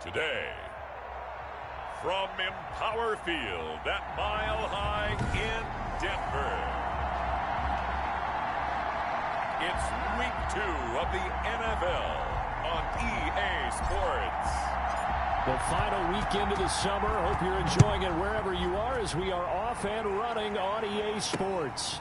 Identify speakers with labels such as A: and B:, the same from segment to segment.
A: Today, from Empower Field at Mile High in Denver, it's Week 2 of the NFL on EA Sports.
B: The final weekend of the summer. Hope you're enjoying it wherever you are as we are off and running on EA Sports.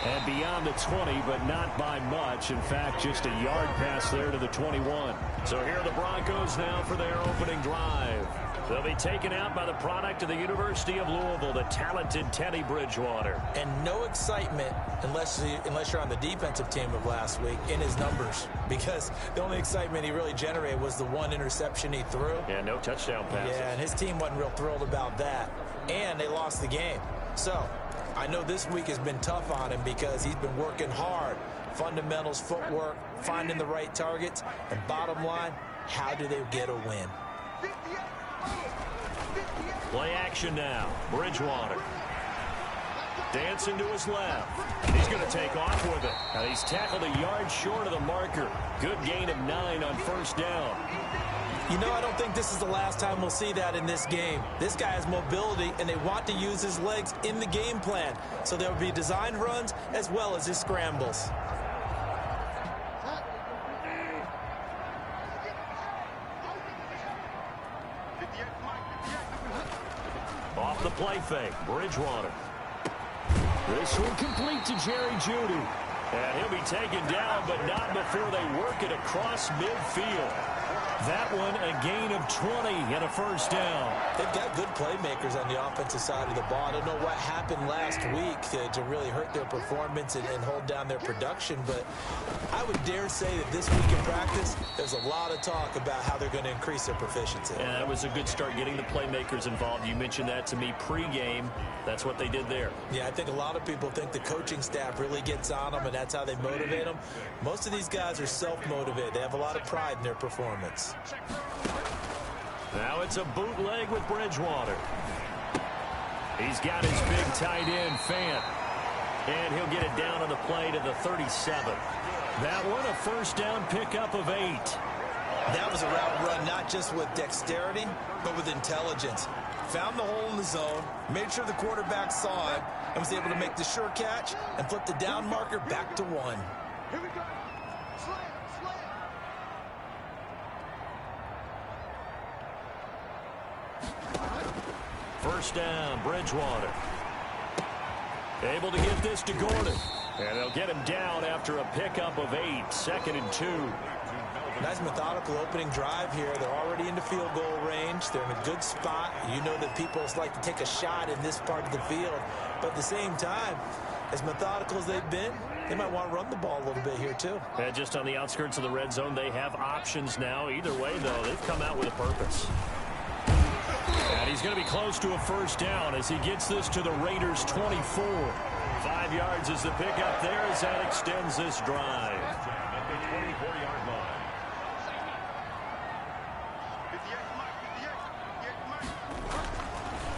B: And beyond the 20, but not by much. In fact, just a yard pass there to the 21. So here are the Broncos now for their opening drive. They'll be taken out by the product of the University of Louisville, the talented Teddy Bridgewater.
C: And no excitement unless you're on the defensive team of last week in his numbers. Because the only excitement he really generated was the one interception he threw.
B: Yeah, no touchdown passes.
C: Yeah, and his team wasn't real thrilled about that. And they lost the game. So I know this week has been tough on him because he's been working hard. Fundamentals, footwork, finding the right targets. And bottom line, how do they get a win?
B: Play action now. Bridgewater. Dancing to his left. He's going to take off with it. And he's tackled a yard short of the marker. Good gain of 9 on first down.
C: You know, I don't think this is the last time we'll see that in this game. This guy has mobility, and they want to use his legs in the game plan. So there will be designed runs as well as his scrambles.
B: Off the play fake, Bridgewater. This one complete to Jerry Jeudy. And he'll be taken down, but not before they work it across midfield. That one a gain of 20 and a first down.
C: They've got good playmakers on the offensive side of the ball. I don't know what happened last week to really hurt their performance and hold down their production, but I would dare say that this week in practice, there's a lot of talk about how they're going to increase their proficiency.
B: And that was a good start getting the playmakers involved. You mentioned that to me pregame. That's what they did there.
C: Yeah, I think a lot of people think the coaching staff really gets on them, and that's how they motivate them. Most of these guys are self-motivated. They have a lot of pride in their performance.
B: Now it's a bootleg with Bridgewater. He's got his big tight end, Fant. And he'll get it down on the play to the 37. That one a first down pickup of 8.
C: That was a route run not just with dexterity, but with intelligence. Found the hole in the zone, made sure the quarterback saw it, and was able to make the sure catch and flip the down marker back to 1.
D: Here we go.
B: First down, Bridgewater. Able to get this to Gordon. And they'll get him down after a pickup of 8, 2nd and 2.
C: Nice methodical opening drive here. They're already into field goal range. They're in a good spot. You know that people like to take a shot in this part of the field. But at the same time, as methodical as they've been, they might want to run the ball a little bit here too.
B: Yeah, just on the outskirts of the red zone, they have options now. Either way, though, they've come out with a purpose. And he's going to be close to a first down as he gets this to the Raiders' 24. 5 yards is the pickup there as that extends this drive.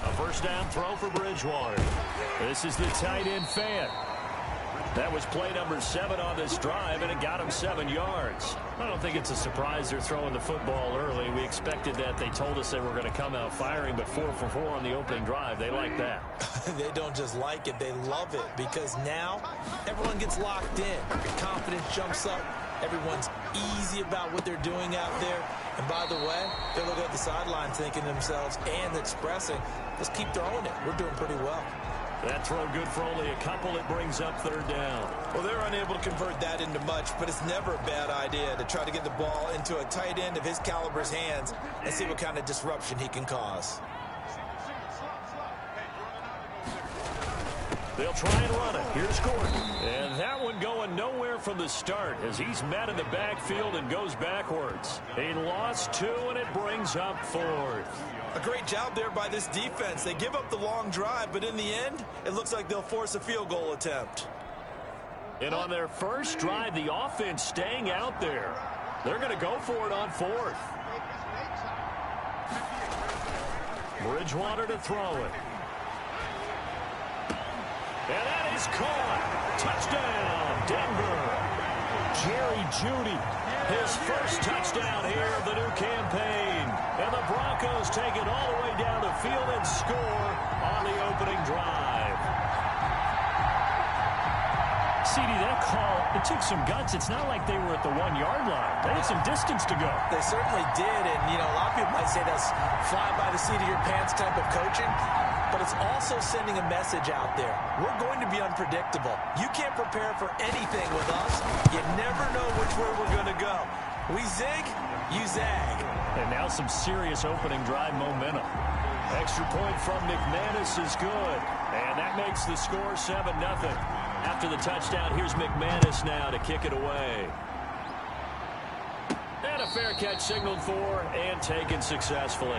B: A first down throw for Bridgewater. This is the tight end, Fant. That was play number 7 on this drive, and it got him 7 yards. I don't think it's a surprise they're throwing the football early. We expected that. They told us they were going to come out firing, but 4 for 4 on the opening drive. They like that.
C: They don't just like it, they love it, because now everyone gets locked in. The confidence jumps up. Everyone's easy about what they're doing out there. And by the way, they're looking at the sidelines thinking to themselves and expressing, let's keep throwing it. We're doing pretty well.
B: That throw good for only a couple. It brings up 3rd down.
C: Well, they're unable to convert that into much, but it's never a bad idea to try to get the ball into a tight end of his caliber's hands and see what kind of disruption he can cause.
B: They'll try and run it. Here's Gordon. And that one going nowhere from the start as he's met in the backfield and goes backwards. He lost 2, and it brings up 4th.
C: A great job there by this defense. They give up the long drive, but in the end, it looks like they'll force a field goal attempt.
B: And on their first drive, the offense staying out there. They're going to go for it on 4th. Bridgewater to throw it. And that is caught. Touchdown, Denver. Jerry Jeudy His first touchdown here of the new campaign. And the Broncos take it all the way down the field and score on the opening drive. CD, that call, it took some guts. It's not like they were at the 1-yard line. They had some distance to go.
C: They certainly did, and, you know, a lot of people might say that's fly by the seat of your pants type of coaching, but it's also sending a message out there. We're going to be unpredictable. You can't prepare for anything with us. You never know which way we're going to go. We zig, you zag.
B: And now some serious opening drive momentum. Extra point from McManus is good, and that makes the score 7-0. After the touchdown, here's McManus now to kick it away. And a fair catch signaled for and taken successfully.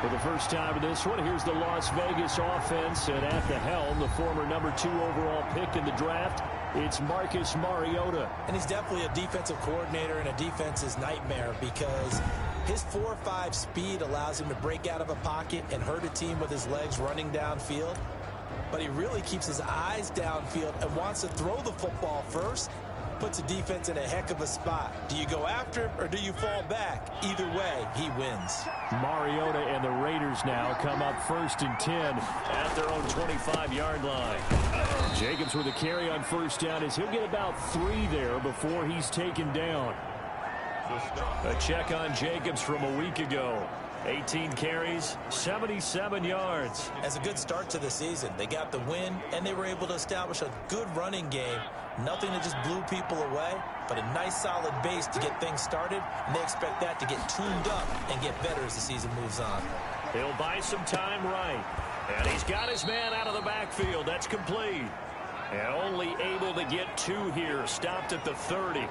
B: For the first time in this one, here's the Las Vegas offense, and at the helm, the former #2 overall pick in the draft, it's Marcus Mariota. And
C: he's definitely a defensive coordinator and a defense's nightmare because his 4.5 speed allows him to break out of a pocket and hurt a team with his legs running downfield. But he really keeps his eyes downfield and wants to throw the football first. Puts a defense in a heck of a spot. Do you go after him or do you fall back? Either way, he wins.
B: Mariota and the Raiders now come up 1st and 10 at their own 25-yard line. Jacobs with a carry on first down as he'll get about 3 there before he's taken down. A check on Jacobs from a week ago. 18 carries, 77 yards.
C: As a good start to the season, they got the win, and they were able to establish a good running game. Nothing that just blew people away, but a nice solid base to get things started, and they expect that to get tuned up and get better as the season moves on.
B: He'll buy some time right, and he's got his man out of the backfield. That's complete. And only able to get 2 here, stopped at the 30.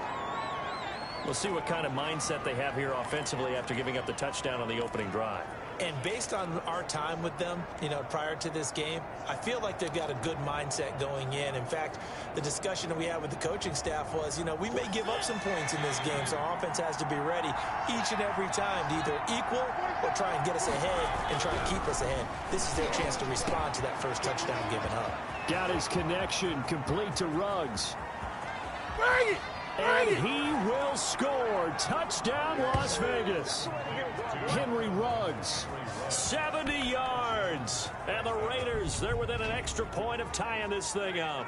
B: We'll see what kind of mindset they have here offensively after giving up the touchdown on the opening drive.
C: And based on our time with them, you know, prior to this game, I feel like they've got a good mindset going in. In fact, the discussion that we had with the coaching staff was, you know, we may give up some points in this game, so our offense has to be ready each and every time to either equal or try and get us ahead and try and keep us ahead. This is their chance to respond to that first touchdown given up.
B: Got his connection complete to Ruggs. And he will score. Touchdown, Las Vegas. Henry Ruggs, 70 yards. And the Raiders, they're within an extra point of tying this thing up.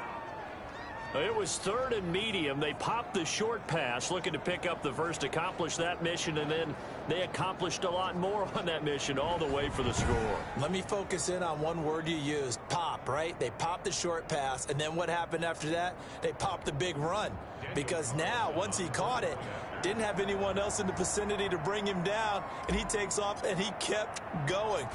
B: It was 3rd and medium. They popped the short pass, looking to pick up the first, accomplish that mission, and then they accomplished a lot more on that mission all the way for the score.
C: Let me focus in on one word you used, pop, right? They popped the short pass, and then what happened after that? They popped the big run. Because now, once he caught it, didn't have anyone else in the vicinity to bring him down, and he takes off, and he kept going.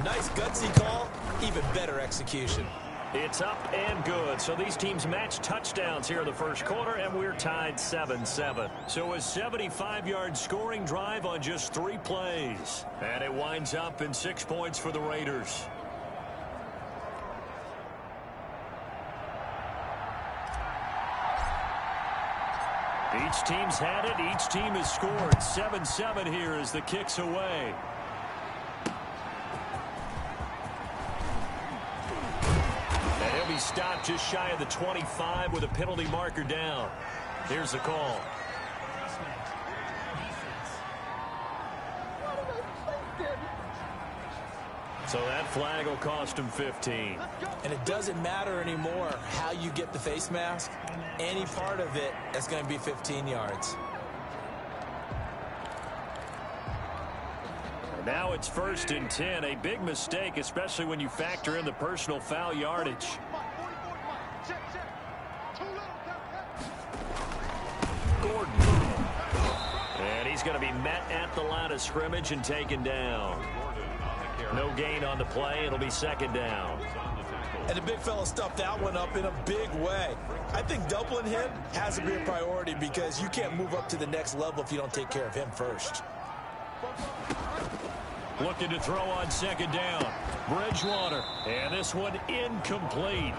C: Nice gutsy call, even better execution.
B: It's up and good. So these teams match touchdowns here in the first quarter, and we're tied 7-7. So a 75-yard scoring drive on just 3 plays. And it winds up in 6 points for the Raiders. Each team's had it. Each team has scored. 7-7 here as the kick's away. And he'll be stopped just shy of the 25 with a penalty marker down. Here's the call. So that flag will cost him 15.
C: And it doesn't matter anymore how you get the face mask. Any part of it is going to be 15 yards.
B: Now it's 1st and 10. A big mistake, especially when you factor in the personal foul yardage. Gordon. And he's going to be met at the line of scrimmage and taken down. No gain on the play. It'll be 2nd down.
C: And the big fella stuffed that one up in a big way. I think doubling him has to be a priority because you can't move up to the next level if you don't take care of him first.
B: Looking to throw on 2nd down. Bridgewater. And this one incomplete.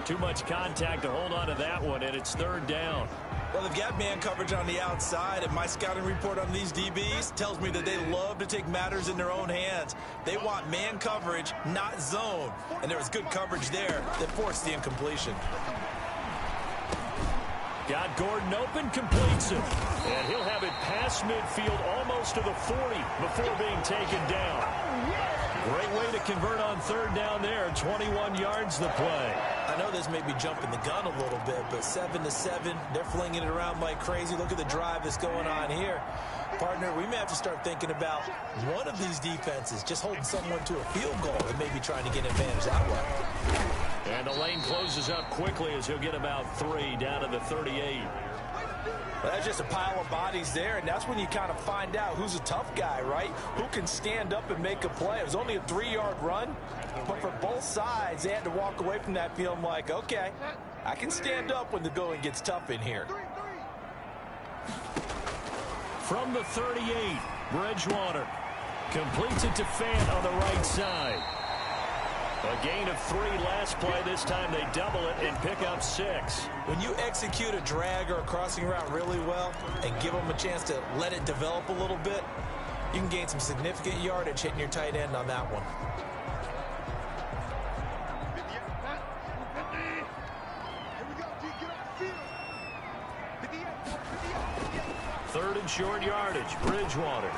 B: Too much contact to hold on to that one, and it's 3rd down.
C: Well, they've got man coverage on the outside, and my scouting report on these DBs tells me that they love to take matters in their own hands. They want man coverage, not zone. And there was good coverage there that forced the incompletion.
B: Got Gordon open, completes it. And he'll past midfield, almost to the 40 before being taken down. Great way to convert on third down there. 21 yards the play.
C: I know this may be jumping the gun a little bit, but 7-7, they're flinging it around like crazy. Look at the drive that's going on here. Partner, we may have to start thinking about one of these defenses just holding someone to a field goal and maybe trying to get an advantage that way.
B: And the lane closes up quickly as he'll get about 3 down to the 38.
C: Well, that's just a pile of bodies there, and that's when you kind of find out who's a tough guy, right? Who can stand up and make a play. It was only a 3-yard run, but for both sides, they had to walk away from that feeling like, okay, I can stand up when the going gets tough in here.
B: From the 38, Bridgewater completes it to Fant on the right side. A gain of 3 last play. This time they double it and pick up 6.
C: When you execute a drag or a crossing route really well and give them a chance to let it develop a little bit, you can gain some significant yardage hitting your tight end on that one.
B: Third and short yardage, Bridgewater.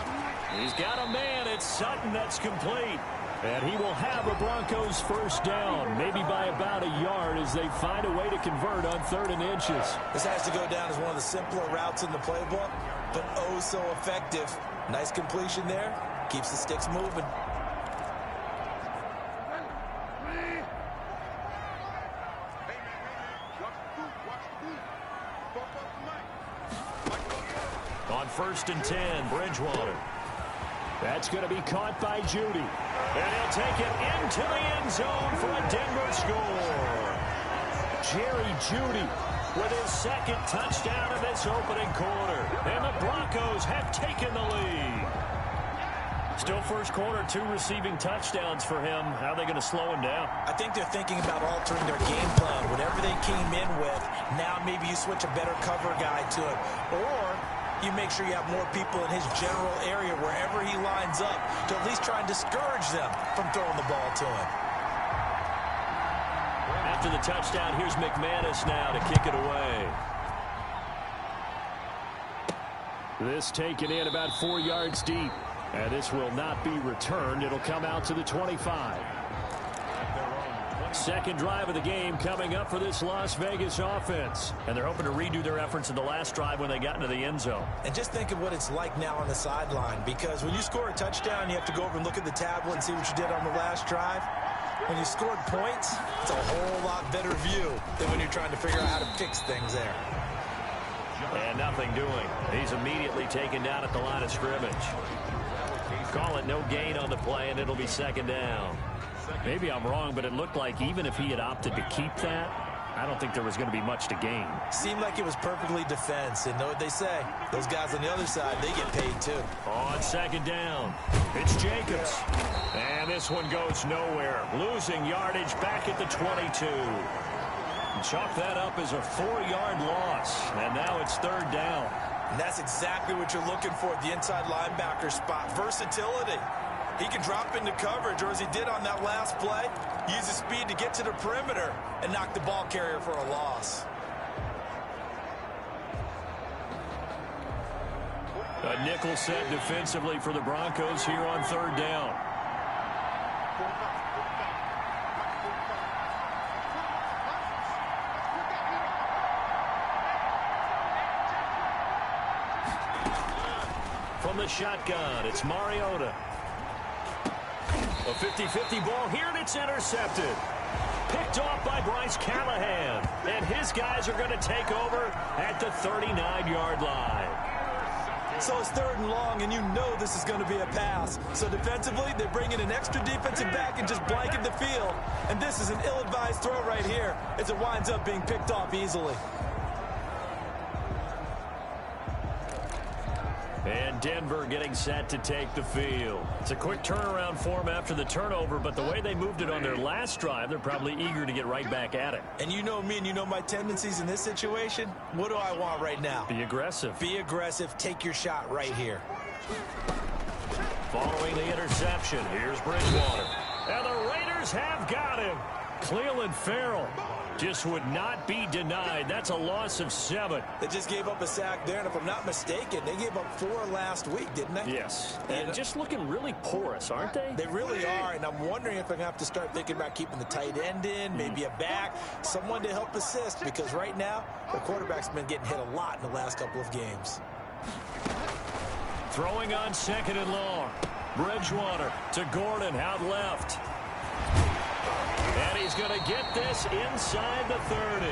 B: He's got a man. It's Sutton that's complete. And he will have a Broncos first down, maybe by about a yard as they find a way to convert on 3rd and inches.
C: This has to go down as one of the simpler routes in the playbook, but oh so effective. Nice completion there. Keeps the sticks moving.
B: On 1st and 10, Bridgewater. That's going to be caught by Judy. And he'll take it into the end zone for a Denver score. Jerry Judy with his 2nd touchdown of this opening quarter. And the Broncos have taken the lead. Still first quarter, 2 receiving touchdowns for him. How are they going to slow him down?
C: I think they're thinking about altering their game plan. Whatever they came in with, now maybe you switch a better cover guy to it. Or you make sure you have more people in his general area wherever he lines up to at least try and discourage them from throwing the ball to him.
B: After the touchdown, here's McManus now to kick it away. This taken in about 4 yards deep. And this will not be returned. It'll come out to the 25. Second drive of the game coming up for this Las Vegas offense. And they're hoping to redo their efforts in the last drive when they got into the end zone.
C: And just think of what it's like now on the sideline, because when you score a touchdown, you have to go over and look at the tablet and see what you did on the last drive. When you scored points, it's a whole lot better view than when you're trying to figure out how to fix things there.
B: And nothing doing. He's immediately taken down at the line of scrimmage. Call it no gain on the play, and it'll be 2nd down. Maybe I'm wrong, but it looked like even if he had opted to keep that, I don't think there was going to be much to gain.
C: Seemed like it was perfectly defense. And know what they say? Those guys on the other side, they get paid too.
B: On 2nd down, it's Jacobs. And this one goes nowhere. Losing yardage back at the 22. Chalk that up as a 4-yard loss. And now it's 3rd down.
C: And that's exactly what you're looking for at the inside linebacker spot. Versatility. He can drop into coverage, or as he did on that last play, use his speed to get to the perimeter and knock the ball carrier for a loss.
B: A nickel set defensively for the Broncos here on 3rd down. From the shotgun, it's Mariota. A 50-50 ball here, and it's intercepted. Picked off by Bryce Callahan. And his guys are going to take over at the 39-yard line.
C: So it's 3rd and long, and you know this is going to be a pass. So defensively, they bring in an extra defensive back and just blanket the field. And this is an ill-advised throw right here as it winds up being picked off easily.
B: And Denver getting set to take the field. It's a quick turnaround for them after the turnover, but the way they moved it on their last drive, they're probably eager to get right back at it.
C: And you know me and you know my tendencies in this situation. What do I want right now?
B: Be aggressive.
C: Be aggressive. Take your shot right here.
B: Following the interception, here's Bridgewater. And the Raiders have got him. Cleveland Farrell just would not be denied. That's a loss of 7.
C: They just gave up a sack there, and if I'm not mistaken, they gave up 4 last week, didn't they?
B: Yes, and just looking really porous, aren't they?
C: They really are, and I'm wondering if they're going to have to start thinking about keeping the tight end in, maybe a back, someone to help assist, because right now, the quarterback's been getting hit a lot in the last couple of games.
B: Throwing on 2nd and long. Bridgewater to Gordon out left. And he's going to get this inside the 30.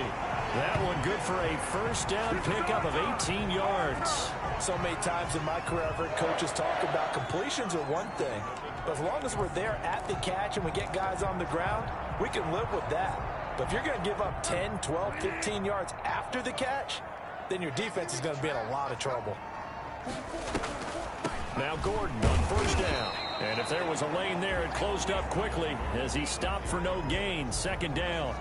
B: That one good for a first down pickup of 18 yards.
C: So many times in my career, I've heard coaches talk about completions are one thing. But as long as we're there at the catch and we get guys on the ground, we can live with that. But if you're going to give up 10, 12, 15 yards after the catch, then your defense is going to be in a lot of trouble.
B: Now Gordon on first down. And if there was a lane there, it closed up quickly as he stopped for no gain. 2nd down.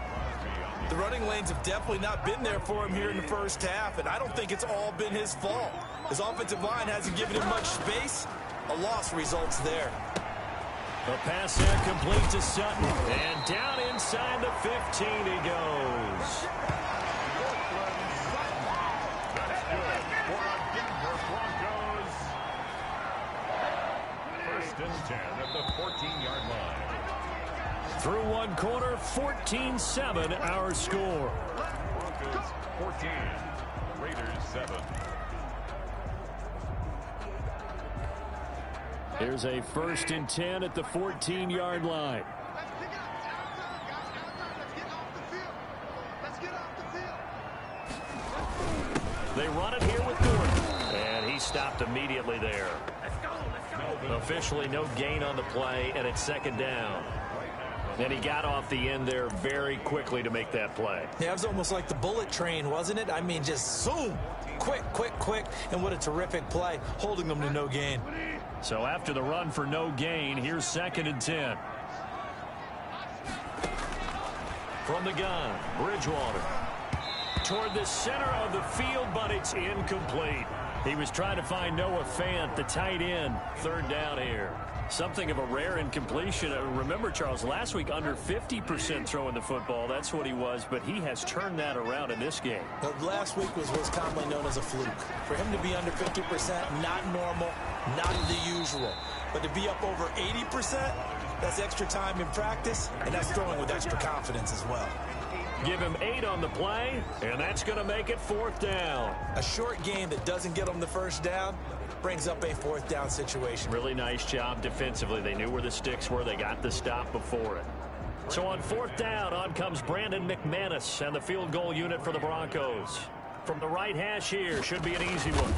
C: The running lanes have definitely not been there for him here in the first half, and I don't think it's all been his fault. His offensive line hasn't given him much space. A loss results there.
B: The pass there complete to Sutton. And down inside the 15 he goes.
A: First and 10 at the 14-yard line.
B: Through one quarter, 14-7 our score.
A: Broncos 14, Raiders 7.
B: Here's a 1st and 10 at the 14-yard line. They run it here with Gordon. And he stopped immediately there. Officially no gain on the play, and it's 2nd down. And he got off the end there very quickly to make that play.
C: Yeah, it was almost like the bullet train, wasn't it? I mean, just zoom. Quick, quick, quick. And what a terrific play, holding them to no gain.
B: So after the run for no gain, here's 2nd and 10. From the gun, Bridgewater. Toward the center of the field, but it's incomplete. He was trying to find Noah Fant, the tight end. 3rd down here. Something of a rare incompletion. Remember, Charles, last week under 50% throwing the football. That's what he was, but he has turned that around in this game.
C: Last week was what's commonly known as a fluke. For him to be under 50%, not normal, not the usual. But to be up over 80%, that's extra time in practice, and that's throwing with extra confidence as well.
B: Give him 8 on the play, and that's going to make it 4th down.
C: A short game that doesn't get them the first down brings up a 4th down situation.
B: Really nice job defensively. They knew where the sticks were. They got the stop before it. So on 4th down, on comes Brandon McManus and the field goal unit for the Broncos. From the right hash here, should be an easy one.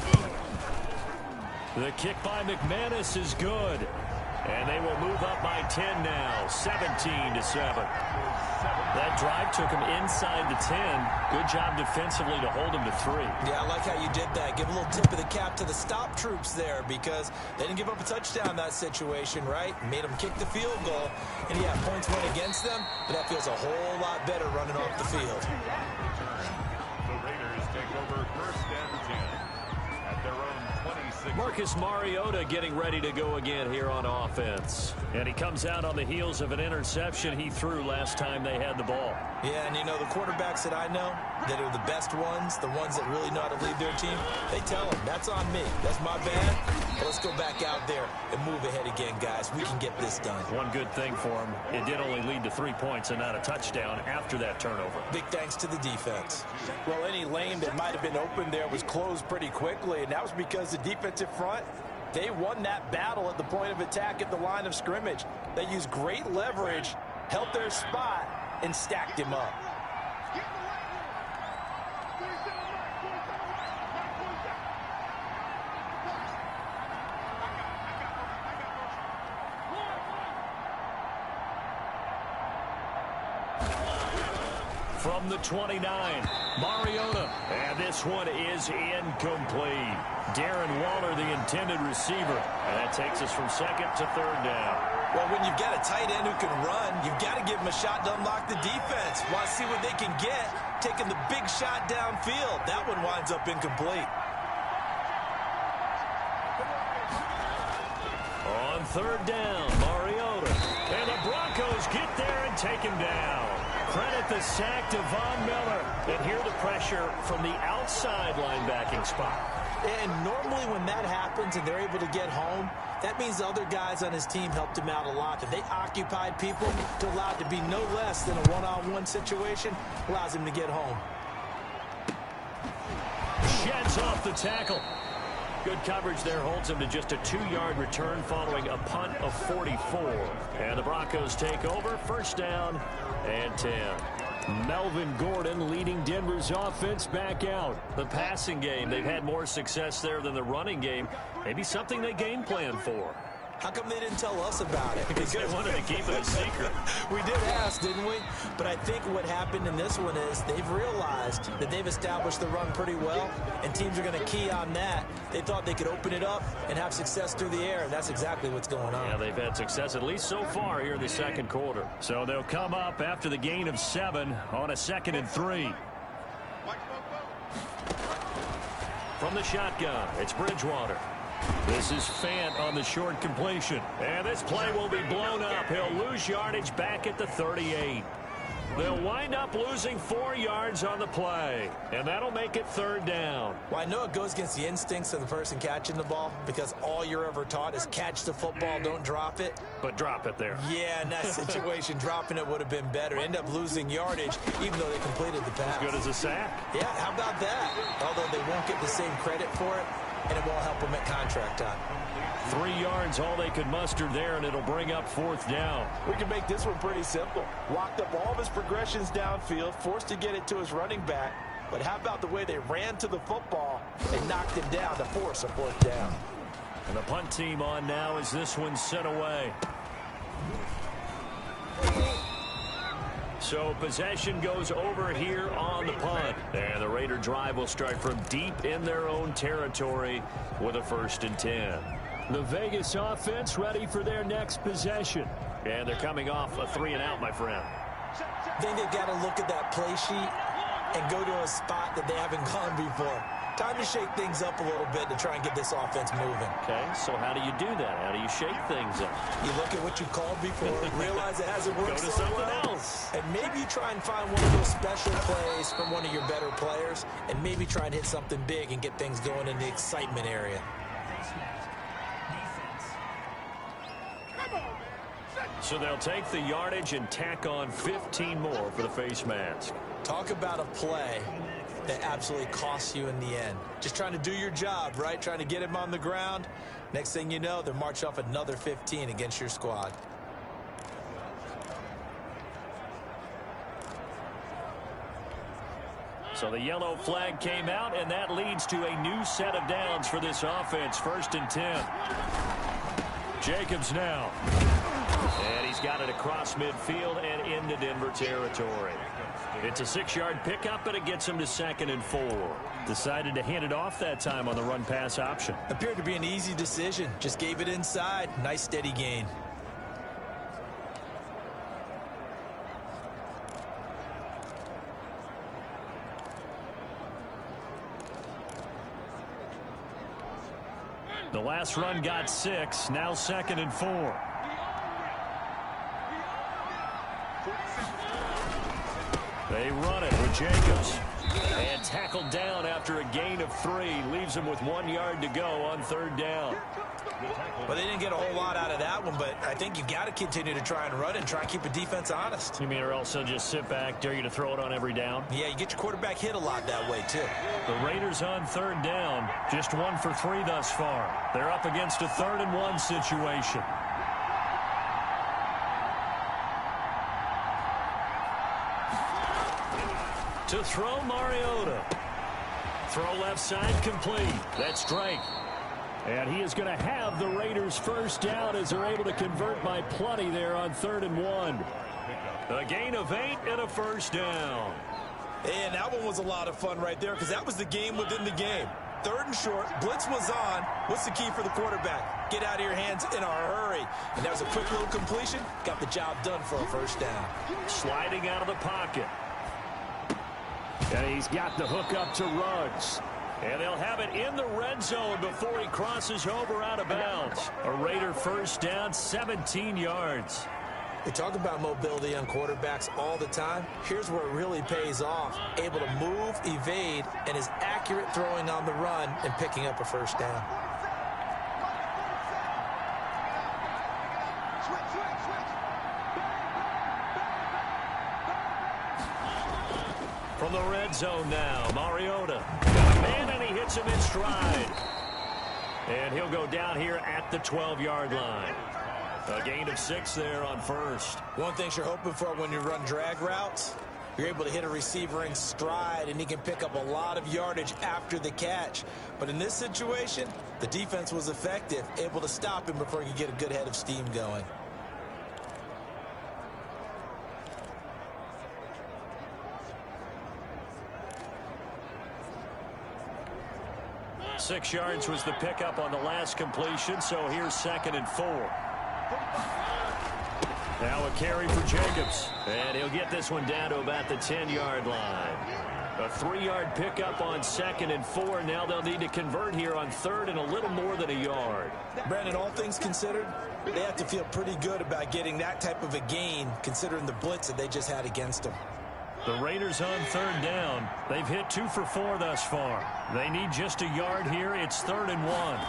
B: The kick by McManus is good. And they will move up by 10 now, 17-7. That drive took him inside the 10. Good job defensively to hold him to 3.
C: Yeah, I like how you did that. Give a little tip of the cap to the stop troops there because they didn't give up a touchdown in that situation, right? Made them kick the field goal. And, yeah, points went against them, but that feels a whole lot better running off the field.
A: The Raiders take over 1st and 10 at their own 26.
B: Marcus Mariota getting ready to go again here on offense. And he comes out on the heels of an interception he threw last time they had the ball.
C: Yeah, and you know, the quarterbacks that I know that are the best ones, the ones that really know how to lead their team, they tell them, that's on me. That's my bad. But let's go back out there and move ahead again, guys. We can get this done.
B: One good thing for him, it did only lead to 3 points and not a touchdown after that turnover.
C: Big thanks to the defense.
D: Well, any lane that might have been open there was closed pretty quickly, and that was because the defensive front, they won that battle at the point of attack at the line of scrimmage. They used great leverage, held their spot, and stacked him up.
B: From the 29, Mariota, and this one is incomplete. Darren Waller, the intended receiver, and that takes us from 2nd to 3rd down.
C: Well, when you've got a tight end who can run, you've got to give him a shot to unlock the defense. Want to see what they can get, taking the big shot downfield. That one winds up incomplete.
B: On 3rd down, Mariota, and the Broncos get there and take him down. Credit the sack to Von Miller. And here the pressure from the outside linebacking spot.
C: And normally when that happens and they're able to get home, that means the other guys on his team helped him out a lot. That they occupied people to allow it to be no less than a one-on-one situation allows him to get home.
B: Sheds off the tackle. Good coverage there holds him to just a 2-yard return following a punt of 44. And the Broncos take over. First down and 10. Melvin Gordon leading Denver's offense back out. The passing game, they've had more success there than the running game. Maybe something they game plan for.
C: How come they didn't tell us about it?
B: Because they wanted to keep it a secret.
C: We did ask, didn't we? But I think what happened in this one is they've realized that they've established the run pretty well, and teams are going to key on that. They thought they could open it up and have success through the air, and that's exactly what's going on.
B: Yeah, they've had success at least so far here in the second quarter. So they'll come up after the gain of 7 on a 2nd and 3. From the shotgun, it's Bridgewater. This is Fant on the short completion. And this play will be blown up. He'll lose yardage back at the 38. They'll wind up losing 4 yards on the play. And that'll make it 3rd down.
C: Well, I know it goes against the instincts of the person catching the ball because all you're ever taught is catch the football, don't drop it.
B: But drop it there.
C: Yeah, in that situation, dropping it would have been better. End up losing yardage even though they completed the pass.
B: As good as a sack.
C: Yeah, how about that? Although they won't get the same credit for it, and it won't help them at contract time.
B: 3 yards, all they could muster there, and it'll bring up 4th down.
D: We can make this one pretty simple. Locked up all of his progressions downfield, forced to get it to his running back. But how about the way they ran to the football and knocked him down to force a 4th down?
B: And the punt team on now as this one's sent away. So possession goes over here on the punt. And the Raider drive will start from deep in their own territory with a 1st and 10. The Vegas offense ready for their next possession. And they're coming off a 3-and-out, my friend.
C: I think they've got to look at that play sheet and go to a spot that they haven't gone before. Time to shake things up a little bit to try and get this offense moving.
B: Okay, so how do you do that? How do you shake things up?
C: You look at what you called before, realize it hasn't worked
B: Go to
C: so
B: something
C: well,
B: else.
C: and maybe you try and find one of those special plays from one of your better players, and maybe try and hit something big and get things going in the excitement area.
B: So they'll take the yardage and tack on 15 more for the face mask.
C: Talk about a play that absolutely costs you in the end. Just trying to do your job, right? Trying to get him on the ground. Next thing you know, they're marching off another 15 against your squad.
B: So the yellow flag came out, and that leads to a new set of downs for this offense. 1st and 10. Jacobs now. And he's got it across midfield and into Denver territory. It's a 6-yard pickup, but it gets him to 2nd and 4. Decided to hand it off that time on the run-pass option.
C: Appeared to be an easy decision. Just gave it inside. Nice steady gain.
B: The last run got 6. Now 2nd and 4. They run it with Jacobs. And tackled down after a gain of 3. Leaves him with 1 yard to go on 3rd down.
C: Well, they didn't get a whole lot out of that one, but I think you've got to continue to try and run and try and keep a defense honest.
B: You mean or else they'll just sit back, dare you to throw it on every down?
C: Yeah, you get your quarterback hit a lot that way, too.
B: The Raiders on 3rd down. Just 1 for 3 thus far. They're up against a 3rd and 1 situation. To throw, Mariota. Throw left side complete. That's Drake. And he is going to have the Raiders' 1st down as they're able to convert by plenty there on 3rd and 1. A gain of 8 and a 1st down.
C: And that one was a lot of fun right there because that was the game within the game. 3rd and short, blitz was on. What's the key for the quarterback? Get out of your hands in a hurry. And that was a quick little completion. Got the job done for a 1st down.
B: Sliding out of the pocket. And he's got the hook up to Ruggs. And they'll have it in the red zone before he crosses over out of bounds. A Raider 1st down, 17 yards.
C: We talk about mobility on quarterbacks all the time. Here's where it really pays off. Able to move, evade, and is accurate throwing on the run and picking up a first down.
B: From the red zone now, Mariota. Got a man, and he hits him in stride. And he'll go down here at the 12-yard line. A gain of 6 there on first.
C: One thing you're hoping for when you run drag routes, you're able to hit a receiver in stride, and he can pick up a lot of yardage after the catch. But in this situation, the defense was effective, able to stop him before he could get a good head of steam going.
B: Six yards was the pickup on the last completion, so here's 2nd and 4. Now a carry for Jacobs, and he'll get this one down to about the 10-yard line. A 3-yard pickup on 2nd and 4. Now they'll need to convert here on 3rd and a little more than a yard.
C: Brandon, all things considered, they have to feel pretty good about getting that type of a gain, considering the blitz that they just had against them.
B: The Raiders on 3rd down. They've hit 2 for 4 thus far. They need just a yard here. It's 3rd and 1.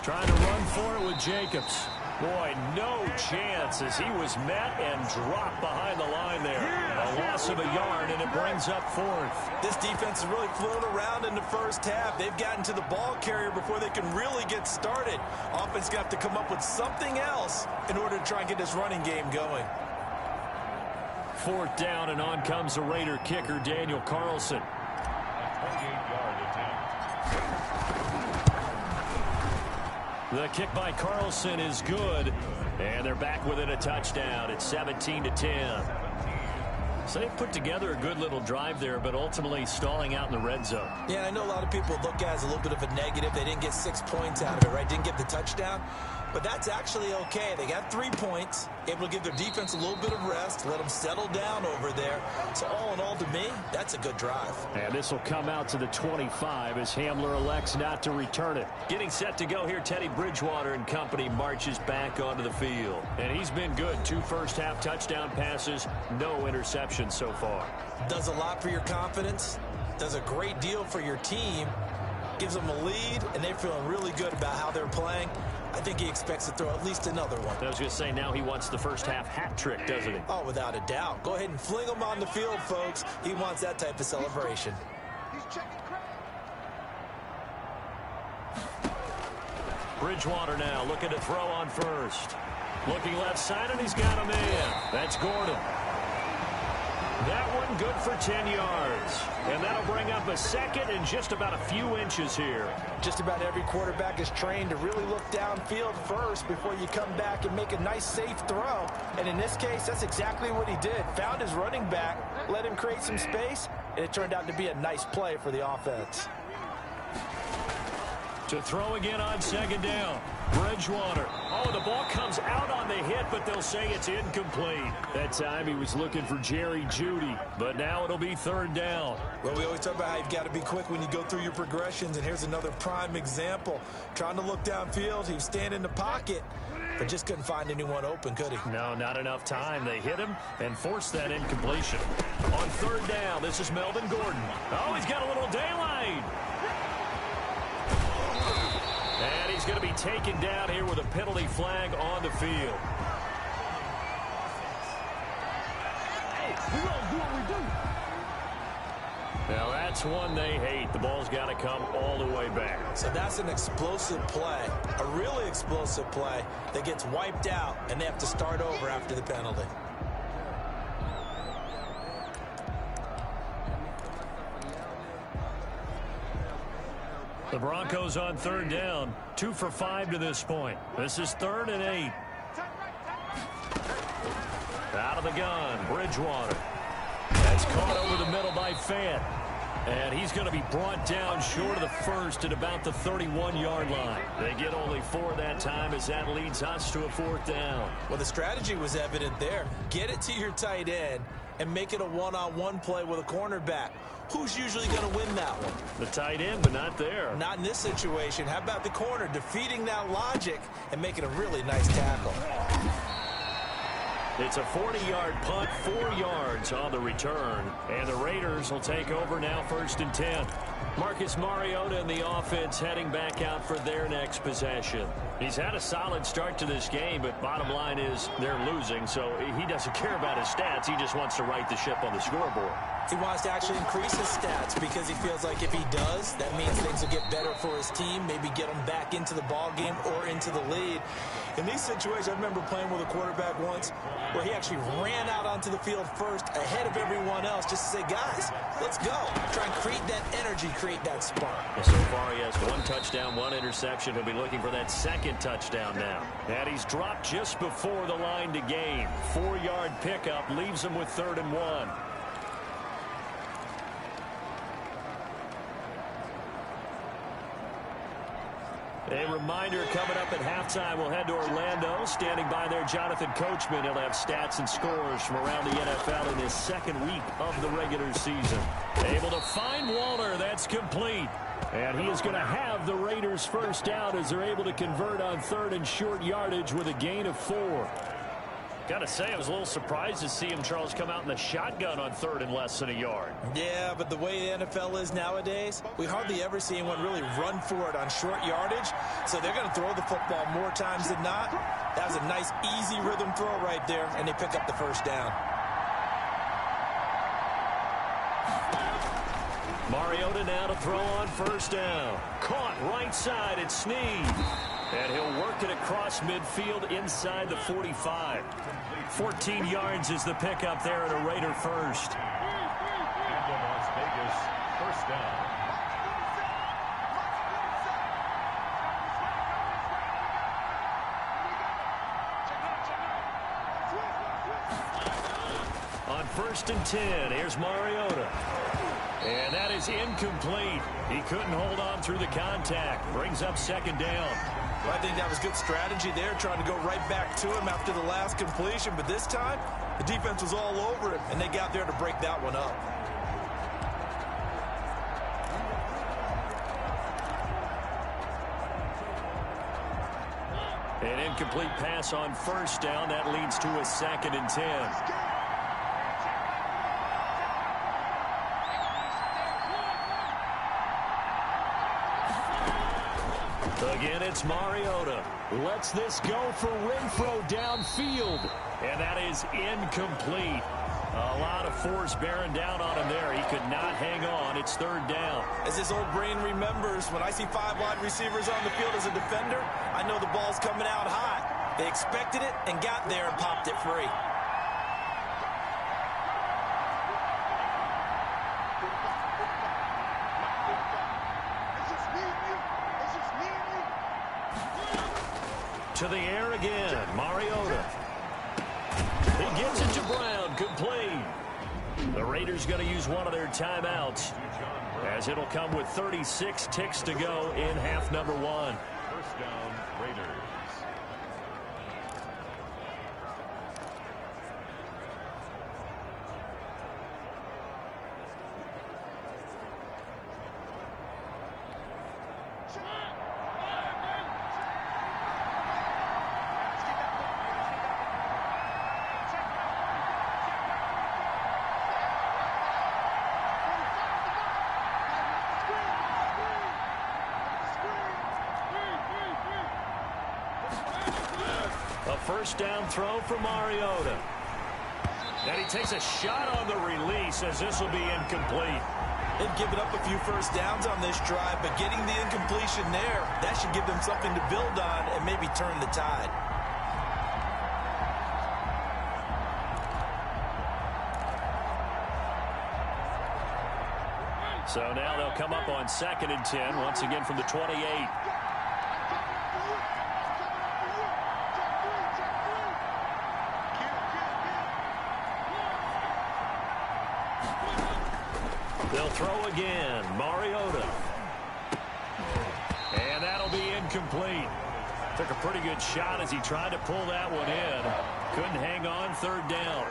B: Trying to run for it with Jacobs. Boy, no chance as he was met and dropped behind the line there. A loss of a yard, and it brings up 4th.
C: This defense has really flown around in the first half. They've gotten to the ball carrier before they can really get started. Offense going to have to come up with something else in order to try and get this running game going.
B: 4th down, and on comes the Raider kicker, Daniel Carlson. The kick by Carlson is good, and they're back within a touchdown. It's 17-10. So they put together a good little drive there, but ultimately stalling out in the red zone.
C: Yeah, I know a lot of people look at it as a little bit of a negative. They didn't get 6 points out of it, right? Didn't get the touchdown. But that's actually okay. They got 3 points, able to give their defense a little bit of rest, let them settle down over there. So all in all, to me, that's a good drive.
B: And this will come out to the 25 as Hamler elects not to return it. Getting set to go here, Teddy Bridgewater and company marches back onto the field. And he's been good. 2 first-half touchdown passes, no interceptions so far.
C: Does a lot for your confidence, does a great deal for your team, gives them a lead, and they're feeling really good about how they're playing. I think he expects to throw at least another one.
B: I was going to say, now he wants the first half hat trick, doesn't he?
C: Oh, without a doubt. Go ahead and fling him on the field, folks. He wants that type of celebration.
B: Bridgewater now looking to throw on first. Looking left side, and he's got a man. That's Gordon. That one good for 10 yards. And that'll bring up a 2nd and just about a few inches here.
D: Just about every quarterback is trained to really look downfield first before you come back and make a nice, safe throw. And in this case, that's exactly what he did. Found his running back, let him create some space, and it turned out to be a nice play for the offense.
B: To throw again on 2nd down. Bridgewater. Oh, the ball comes out on the hit, but they'll say it's incomplete. That time he was looking for Jerry Jeudy, but now it'll be 3rd down.
C: Well, we always talk about how you've got to be quick when you go through your progressions, and here's another prime example. Trying to look downfield, he was standing in the pocket, but just couldn't find anyone open, could he?
B: No, not enough time. They hit him and forced that incompletion. On 3rd down, this is Melvin Gordon. Oh, he's got a little daylight. And he's going to be taken down here with a penalty flag on the field.
E: Hey, we gonna do what we do.
B: Now that's one they hate. The ball's got to come all the way back.
C: So that's an explosive play, a really explosive play that gets wiped out, and they have to start over after the penalty.
B: The Broncos on 3rd down, 2 for 5 to this point. This is 3rd and 8. Out of the gun, Bridgewater. That's caught over the middle by Fant. And he's going to be brought down short of the first at about the 31-yard line. They get only 4 that time as that leads us to a 4th down.
C: Well, the strategy was evident there. Get it to your tight end and make it a one-on-one play with a cornerback. Who's usually going to win that one?
B: The tight end, but not there.
C: Not in this situation. How about the corner defeating that logic and making a really nice tackle?
B: It's a 40-yard punt, 4 yards on the return. And the Raiders will take over now, 1st and 10. Marcus Mariota and the offense heading back out for their next possession. He's had a solid start to this game, but bottom line is they're losing, so he doesn't care about his stats. He just wants to right the ship on the scoreboard.
C: He wants to actually increase his stats because he feels like if he does, that means things will get better for his team, maybe get him back into the ball game or into the lead. In these situations, I remember playing with a quarterback once where he actually ran out onto the field first ahead of everyone else just to say, guys, let's go. Try and create that energy, create that spark.
B: Well, so far he has 1 touchdown, 1 interception. He'll be looking for that 2nd touchdown now. And he's dropped just before the line to gain. 4-yard pickup leaves him with 3rd and 1. A reminder, coming up at halftime, we'll head to Orlando. Standing by there, Jonathan Coachman. He'll have stats and scores from around the NFL in his 2nd week of the regular season. Able to find Waller. That's complete. And he is going to have the Raiders' first down as they're able to convert on 3rd and short yardage with a gain of 4. Got to say, I was a little surprised to see him, Charles, come out in the shotgun on 3rd and less than a yard.
C: Yeah, but the way the NFL is nowadays, we hardly ever see anyone really run for it on short yardage. So they're going to throw the football more times than not. That was a nice, easy rhythm throw right there, and they pick up the first down.
B: Mariota now to throw on 1st down. Caught right side at Snead. And he'll work it across midfield inside the 45. 14 yards is the pickup there at a Raider first.
A: And Las Vegas, 1st down.
B: On 1st and 10, here's Mariota. And that is incomplete. He couldn't hold on through the contact. Brings up 2nd down.
C: Well, I think that was good strategy there, trying to go right back to him after the last completion. But this time, the defense was all over him, and they got there to break that one up.
B: An incomplete pass on 1st down. That leads to a 2nd and 10. Again, it's Mariota. Lets this go for Renfro downfield. And that is incomplete. A lot of force bearing down on him there. He could not hang on. It's 3rd down.
C: As his old brain remembers, when I see 5 wide receivers on the field as a defender, I know the ball's coming out hot. They expected it and got there and popped it free.
B: To the air again, Mariota. He gives it to Brown, complete. The Raiders going to use one of their timeouts, as it'll come with 36 ticks to go in half number 1.
A: 1st down, Raiders.
B: A 1st down throw for Mariota. And he takes a shot on the release as this will be incomplete.
C: They've given up a few 1st downs on this drive, but getting the incompletion there, that should give them something to build on and maybe turn the tide.
B: So now they'll come up on 2nd and 10, once again from the 28. They'll throw again. Mariota. And that'll be incomplete. Took a pretty good shot as he tried to pull that one in. Couldn't hang on. 3rd down.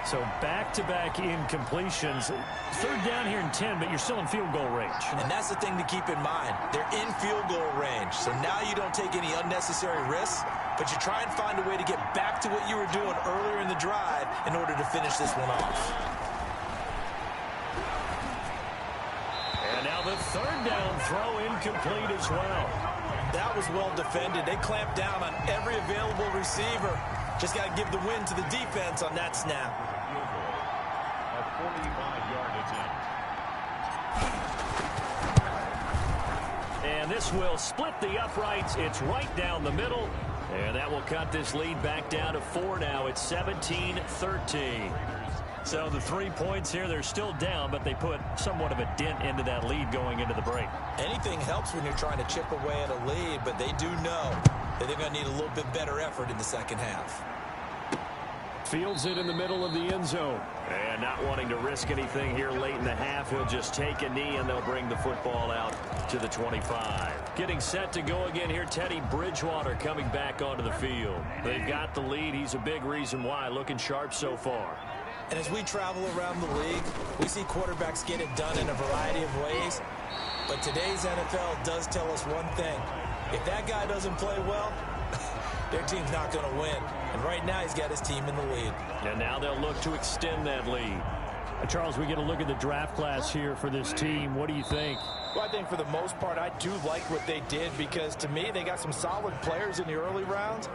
F: So back-to-back incompletions. 3rd down here in 10, but you're still in field goal range.
C: And that's the thing to keep in mind. They're in field goal range. So now you don't take any unnecessary risks, but you try and find a way to get back to what you were doing earlier in the drive in order to finish this one off.
B: And now the third down throw incomplete as well.
C: That was well defended. They clamped down on every available receiver. Just got to give the win to the defense on that snap.
A: A 45-yard attempt.
B: And this will split the uprights. It's right down the middle. And that will cut this lead back down to 4 now. It's 17-13. So the 3 points here, they're still down, but they put somewhat of a dent into that lead going into the break.
C: Anything helps when you're trying to chip away at a lead, but they do know that they're going to need a little bit better effort in the second half.
B: Fields it in the middle of the end zone. And not wanting to risk anything here late in the half, he'll just take a knee and they'll bring the football out to the 25. Getting set to go again here, Teddy Bridgewater coming back onto the field. They've got the lead. He's a big reason why, looking sharp so far.
C: And as we travel around the league, we see quarterbacks get it done in a variety of ways. But today's NFL does tell us one thing. If that guy doesn't play well, their team's not going to win. And right now, he's got his team in the lead.
B: And now they'll look to extend that lead.
F: Charles, we get a look at the draft class here for this team. What do you think?
D: Well, I think for the most part, I do like what they did because, to me, they got some solid players in the early rounds.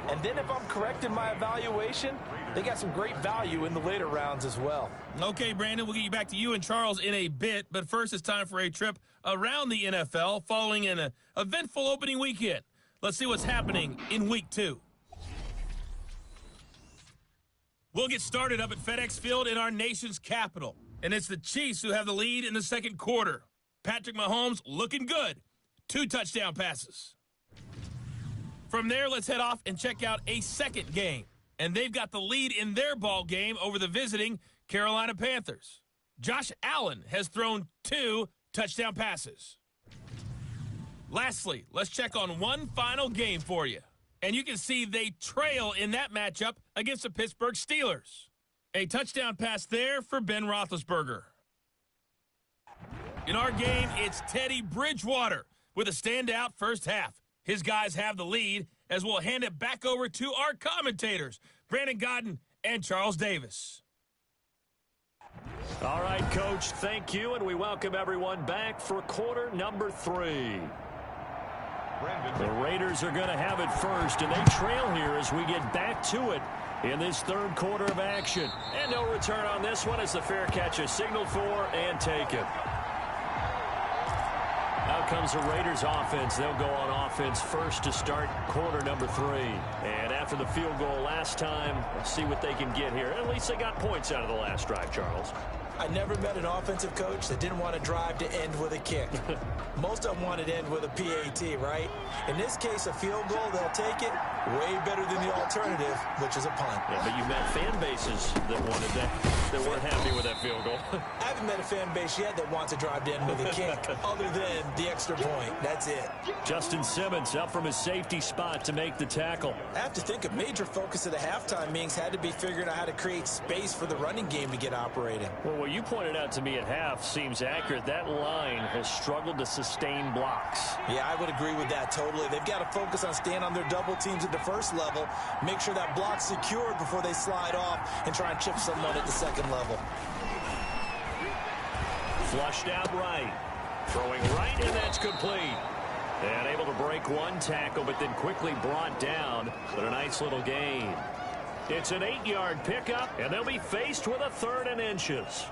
D: And then if I'm correct in my evaluation, they got some great value in the later rounds as well.
G: Okay, Brandon, we'll get you back to you and Charles in a bit. But first, it's time for a trip around the NFL following an eventful opening weekend. Let's see what's happening in Week 2. We'll get started up at FedEx Field in our nation's capital. And it's the Chiefs who have the lead in the second quarter. Patrick Mahomes looking good. 2 touchdown passes. From there, let's head off and check out a second game. And they've got the lead in their ball game over the visiting Carolina Panthers. Josh Allen has thrown 2 touchdown passes. Lastly, let's check on one final game for you. And you can see they trail in that matchup against the Pittsburgh Steelers. A touchdown pass there for Ben Roethlisberger. In our game, it's Teddy Bridgewater with a standout first half. His guys have the lead as we'll hand it back over to our commentators, Brandon Godden and Charles Davis.
B: All right, Coach, thank you, and we welcome everyone back for quarter number 3. The Raiders are going to have it first, and they trail here as we get back to it in this third quarter of action. And no return on this one as the fair catch is signaled for and taken. Out comes the Raiders offense. They'll go on offense first to start quarter number 3. And after the field goal last time, let's see what they can get here. At least they got points out of the last drive, Charles.
C: I never met an offensive coach that didn't want to drive to end with a kick. Most of them wanted to end with a PAT, right? In this case, a field goal, they'll take it. Way better than the alternative, which is a punt.
B: Yeah, but you met fan bases that wanted that, that weren't happy with that field goal.
C: I haven't met a fan base yet that wants to drive to end with a kick, other than the extra point. That's it.
B: Justin Simmons up from his safety spot to make the tackle.
C: I have to think a major focus of the halftime meetings had to be figuring out how to create space for the running game to get operating.
B: Well, what you pointed out to me at half seems accurate. That line has struggled to sustain blocks.
C: Yeah, I would agree with that totally. They've got to focus on staying on their double teams at the first level, make sure that block's secured before they slide off and try and chip someone at the second level.
B: Flushed out right. Throwing right, and that's complete. And able to break one tackle, but then quickly brought down. But a nice little gain. It's an 8-yard pickup, and they'll be faced with a 3rd and inches.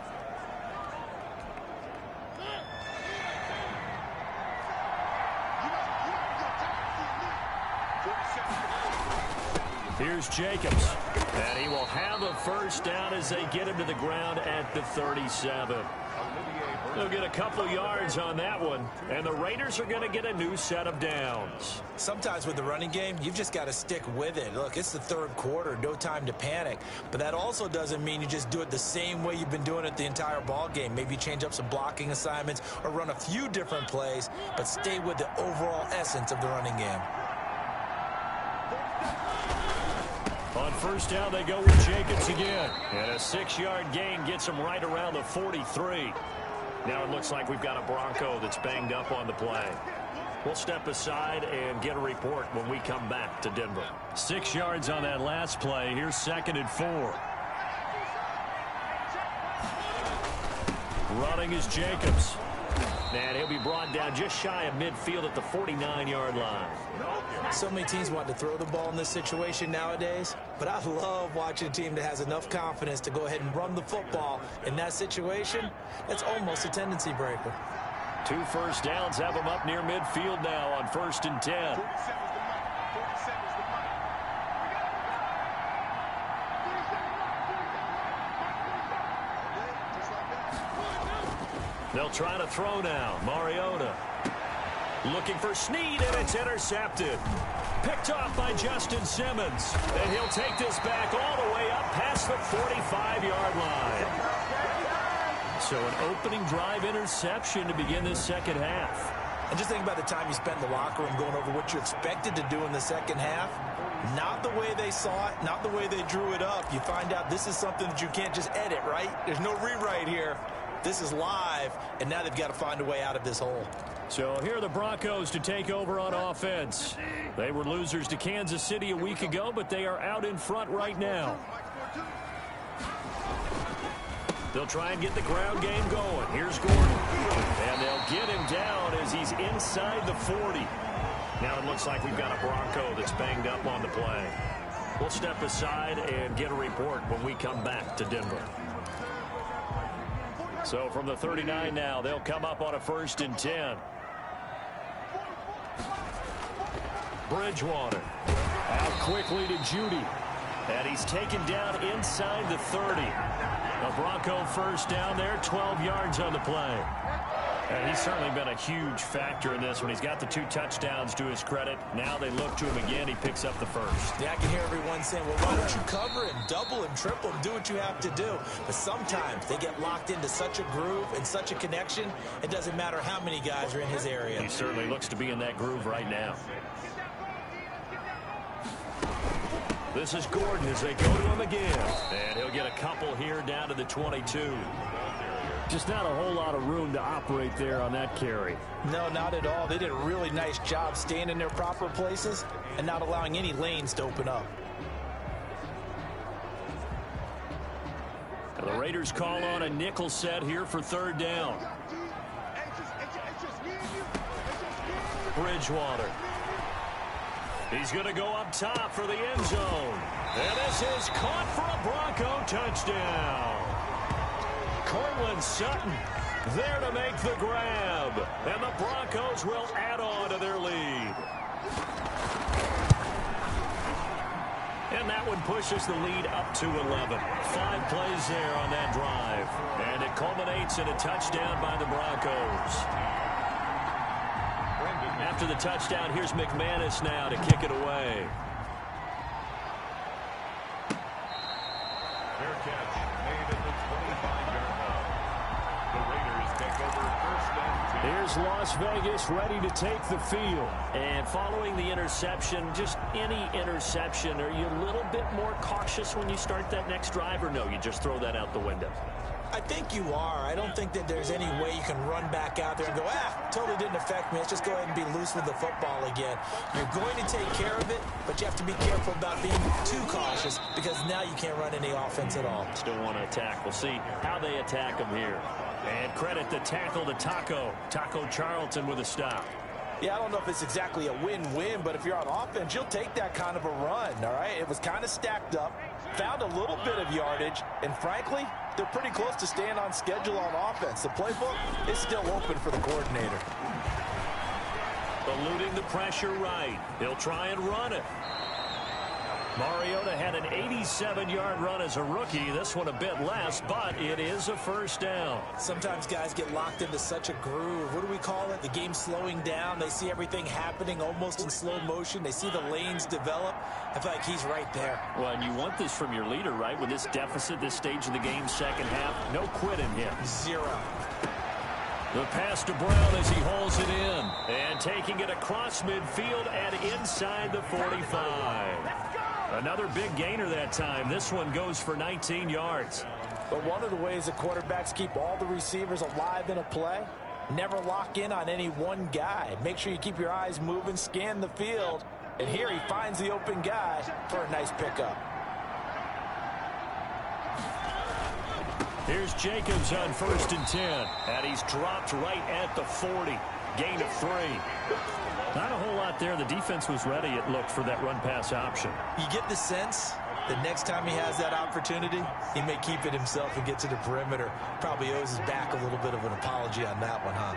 B: Here's Jacobs, and he will have a first down as they get him to the ground at the 37. They'll get a couple yards on that one, and the Raiders are going to get a new set of downs.
C: Sometimes with the running game, you've just got to stick with it. Look, it's the third quarter, no time to panic. But that also doesn't mean you just do it the same way you've been doing it the entire ball game. Maybe change up some blocking assignments or run a few different plays, but stay with the overall essence of the running game.
B: On first down, they go with Jacobs again. And a 6-yard gain gets him right around the 43. Now it looks like we've got a Bronco that's banged up on the play. We'll step aside and get a report when we come back to Denver.
F: 6 yards on that last play. Here's 2nd and 4. Running is Jacobs. And he'll be brought down just shy of midfield at the 49-yard line.
C: So many teams want to throw the ball in this situation nowadays, but I love watching a team that has enough confidence to go ahead and run the football. In that situation, that's almost a tendency breaker.
B: 2 first downs have them up near midfield now on 1st and 10. They'll try to throw now. Mariota looking for Snead, and it's intercepted. Picked off by Justin Simmons. And he'll take this back all the way up past the 45-yard line. So an opening drive interception to begin this second half.
C: And just think about the time you spent in the locker room going over what you expected to do in the second half. Not the way they saw it, not the way they drew it up. You find out this is something that you can't just edit, right? There's no rewrite here. This is live, and now they've got to find a way out of this hole.
B: So here are the Broncos to take over on offense. They were losers to Kansas City a week ago, but they are out in front right now. They'll try and get the ground game going. Here's Gordon. And they'll get him down as he's inside the 40. Now it looks like we've got a Bronco that's banged up on the play. We'll step aside and get a report when we come back to Denver. So from the 39 now, they'll come up on a 1st and 10. Bridgewater out quickly to Judy. And he's taken down inside the 30. A Bronco first down there, 12 yards on the play. And he's certainly been a huge factor in this when he's got the 2 touchdowns to his credit. Now they look to him again. He picks up the first.
C: Yeah, I can hear everyone saying, well, why don't you cover him, double him, triple him, do what you have to do. But sometimes they get locked into such a groove and such a connection, it doesn't matter how many guys are in his area.
B: He certainly looks to be in that groove right now. This is Gordon as they go to him again. And he'll get a couple here down to the 22.
F: Just not a whole lot of room to operate there on that carry.
C: No, not at all. They did a really nice job staying in their proper places and not allowing any lanes to open up.
B: The Raiders call on a nickel set here for 3rd down. Bridgewater. He's going to go up top for the end zone. And this is caught for a Bronco touchdown. Cortland Sutton there to make the grab. And the Broncos will add on to their lead. And that one pushes the lead up to 11. 5 plays there on that drive. And it culminates in a touchdown by the Broncos. After the touchdown, here's McManus now to kick it away.
A: Fair catch made at the 25-yard line. The Raiders take over 1st and 10.
F: Here's Las Vegas ready to take the field.
B: And following the interception, just any interception, are you a little bit more cautious when you start that next drive, or no, you just throw that out the window?
C: I think you are. I don't think that there's any way you can run back out there and go, totally didn't affect me. Let's just go ahead and be loose with the football again. You're going to take care of it, but you have to be careful about being too cautious because now you can't run any offense at all.
B: Still want to attack. We'll see how they attack them here. And credit the tackle to Taco Charlton with a stop.
D: Yeah, I don't know if it's exactly a win-win, but if you're on offense, you'll take that kind of a run, all right? It was kind of stacked up, found a little bit of yardage, and frankly, they're pretty close to staying on schedule on offense. The playbook is still open for the coordinator.
B: Eluding the pressure right. He'll try and run it. Mariota had an 87-yard run as a rookie. This one a bit less, but it is a 1st down.
C: Sometimes guys get locked into such a groove. What do we call it? The game slowing down. They see everything happening almost in slow motion. They see the lanes develop. I feel like he's right there.
B: Well, and you want this from your leader, right? With this deficit, this stage of the game, second half, no quit in him.
C: 0.
B: The pass to Brown as he holds it in. And taking it across midfield and inside the 45. Another big gainer that time. This one goes for 19 yards.
D: But one of the ways the quarterbacks keep all the receivers alive in a play, Never lock in on any one guy. Make sure you keep your eyes moving, scan the field. And here he finds the open guy for a nice pickup.
B: Here's Jacobs on 1st and 10. And he's dropped right at the 40. Gain of 3. Not a whole lot there. The defense was ready, it looked, for that run-pass option.
C: You get the sense that next time he has that opportunity, he may keep it himself and get to the perimeter. Probably owes his back a little bit of an apology on that one, huh?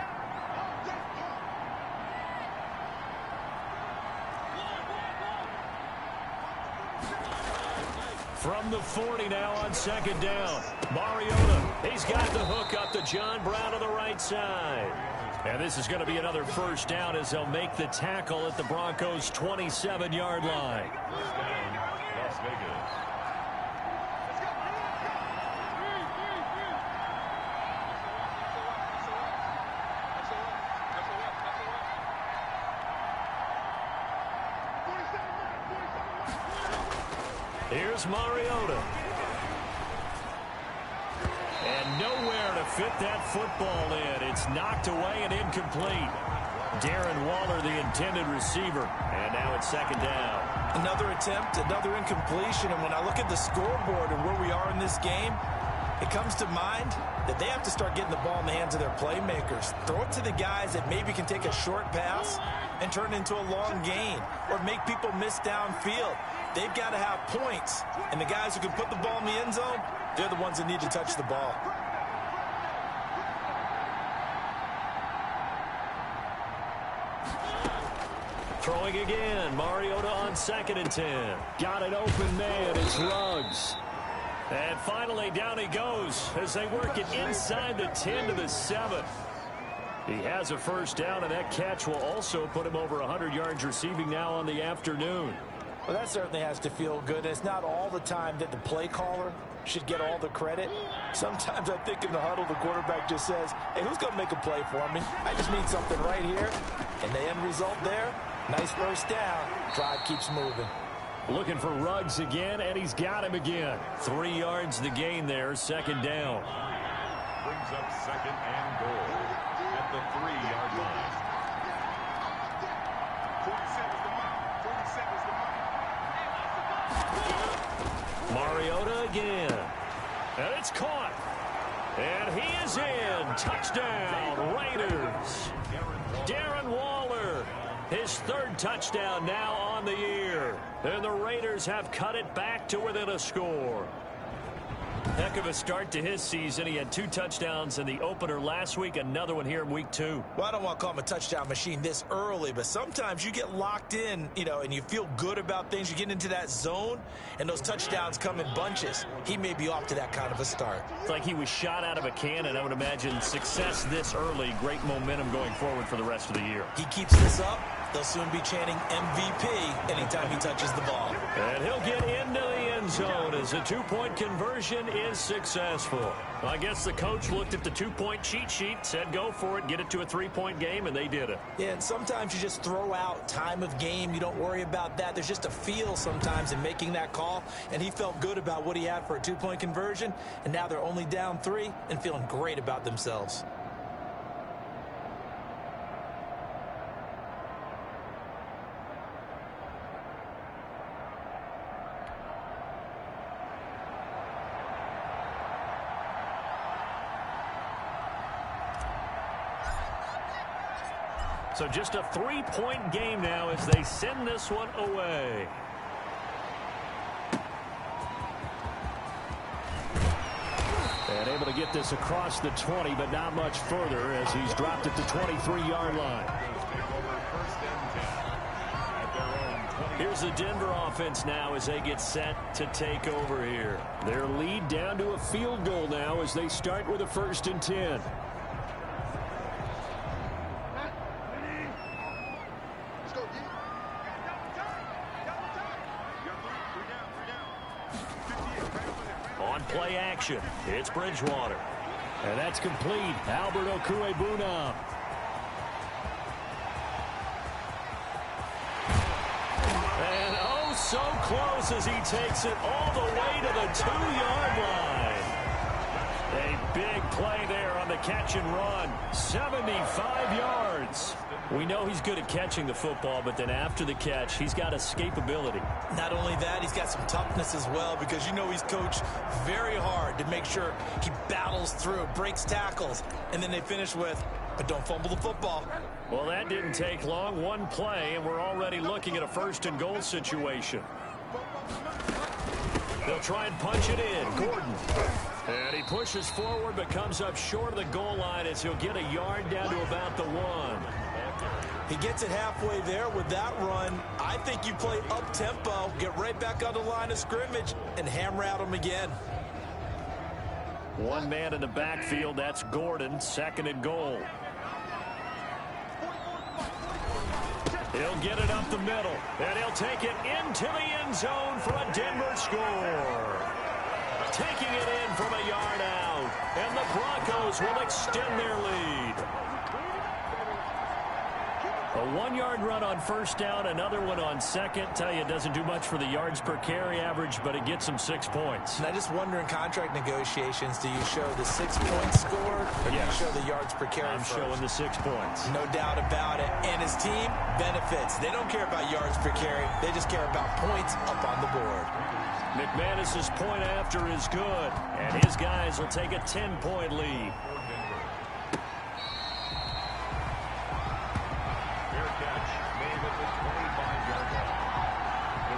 B: From the 40 now on 2nd down. Mariota, he's got the hook up to John Brown on the right side. And this is going to be another 1st down as they'll make the tackle at the Broncos' 27-yard line.
A: Las Vegas.
B: Here's Mariota. And nowhere to fit that football in. It's knocked away and incomplete. Darren Waller, the intended receiver. And now it's 2nd down.
C: Another attempt, another incompletion. And when I look at the scoreboard and where we are in this game, it comes to mind that they have to start getting the ball in the hands of their playmakers. Throw it to the guys that maybe can take a short pass and turn it into a long gain or make people miss downfield. They've got to have points. And the guys who can put the ball in the end zone, they're the ones that need to touch the ball.
B: Throwing again. Mariota on 2nd and 10. Got an open man. It's Ruggs. And finally, down he goes as they work it inside the 10 to the 7. He has a 1st down, and that catch will also put him over 100 yards receiving now on the afternoon.
D: Well, that certainly has to feel good. It's not all the time that the play caller should get all the credit. Sometimes I think in the huddle, the quarterback just says, hey, who's going to make a play for me? I just need something right here. And the end result there, nice 1st down. Drive keeps moving.
B: Looking for Ruggs again, and he's got him again. 3 yards the gain there, 2nd down.
A: Brings up 2nd and goal at the 3-yard line. 47's the mark.
B: Mariota again. And it's caught. And he is in. Touchdown, Raiders. Darren Waller. His 3rd touchdown now on the year. And the Raiders have cut it back to within a score. Heck of a start to his season. He had 2 touchdowns in the opener last week, another one here in week 2.
C: Well, I don't want to call him a touchdown machine this early, but sometimes you get locked in, and you feel good about things. You get into that zone, and those touchdowns come in bunches. He may be off to that kind of a start.
B: It's like he was shot out of a cannon. I would imagine success this early, great momentum going forward for the rest of the year.
C: He keeps this up, they'll soon be chanting MVP anytime he touches the ball.
B: And he'll get into the end zone as a 2-point conversion is successful. I guess the coach looked at the 2-point cheat sheet, said go for it, get it to a 3-point game, and they did it.
C: Yeah, and sometimes you just throw out time of game. You don't worry about that. There's just a feel sometimes in making that call, and he felt good about what he had for a 2-point conversion, and now they're only down 3 and feeling great about themselves.
B: So just a 3-point game now as they send this one away. And able to get this across the 20, but not much further as he's dropped at the 23-yard line. Here's the Denver offense now as they get set to take over here. Their lead down to a field goal now as they start with a 1st and 10. Play action. It's Bridgewater. And that's complete. Albert Okwuegbunam. And oh, so close as he takes it all the way to the 2-yard line. A Big play there on the catch and run. 75 yards. We know he's good at catching the football, but then after the catch, he's got escapability.
C: Not only that, he's got some toughness as well, because you know he's coached very hard to make sure he battles through, breaks tackles, and then they finish with, but don't fumble the football.
B: Well, that didn't take long. One play, and we're already looking at a first and goal situation. They'll try and punch it in. Gordon. And he pushes forward but comes up short of the goal line as he'll get a yard down to about the 1.
C: He gets it halfway there with that run. I think you play up-tempo, get right back on the line of scrimmage, and hammer at him again.
B: One man in the backfield, that's Gordon, second and goal. He'll get it up the middle, and he'll take it into the end zone for a Denver score. Taking it in from a yard out, and the Broncos will extend their lead. A 1-yard run on first down, another one on second. Tell you, it doesn't do much for the yards per carry average, but it gets them 6 points.
C: And I just wonder in contract negotiations, do you show the 6 points scored, or do you show the yards per carry
B: I'm
C: first?
B: showing the 6 points.
C: No doubt about it. And his team benefits. They don't care about yards per carry. They just care about points up on the board.
B: McManus's point after is good, and his guys will take a 10-point lead.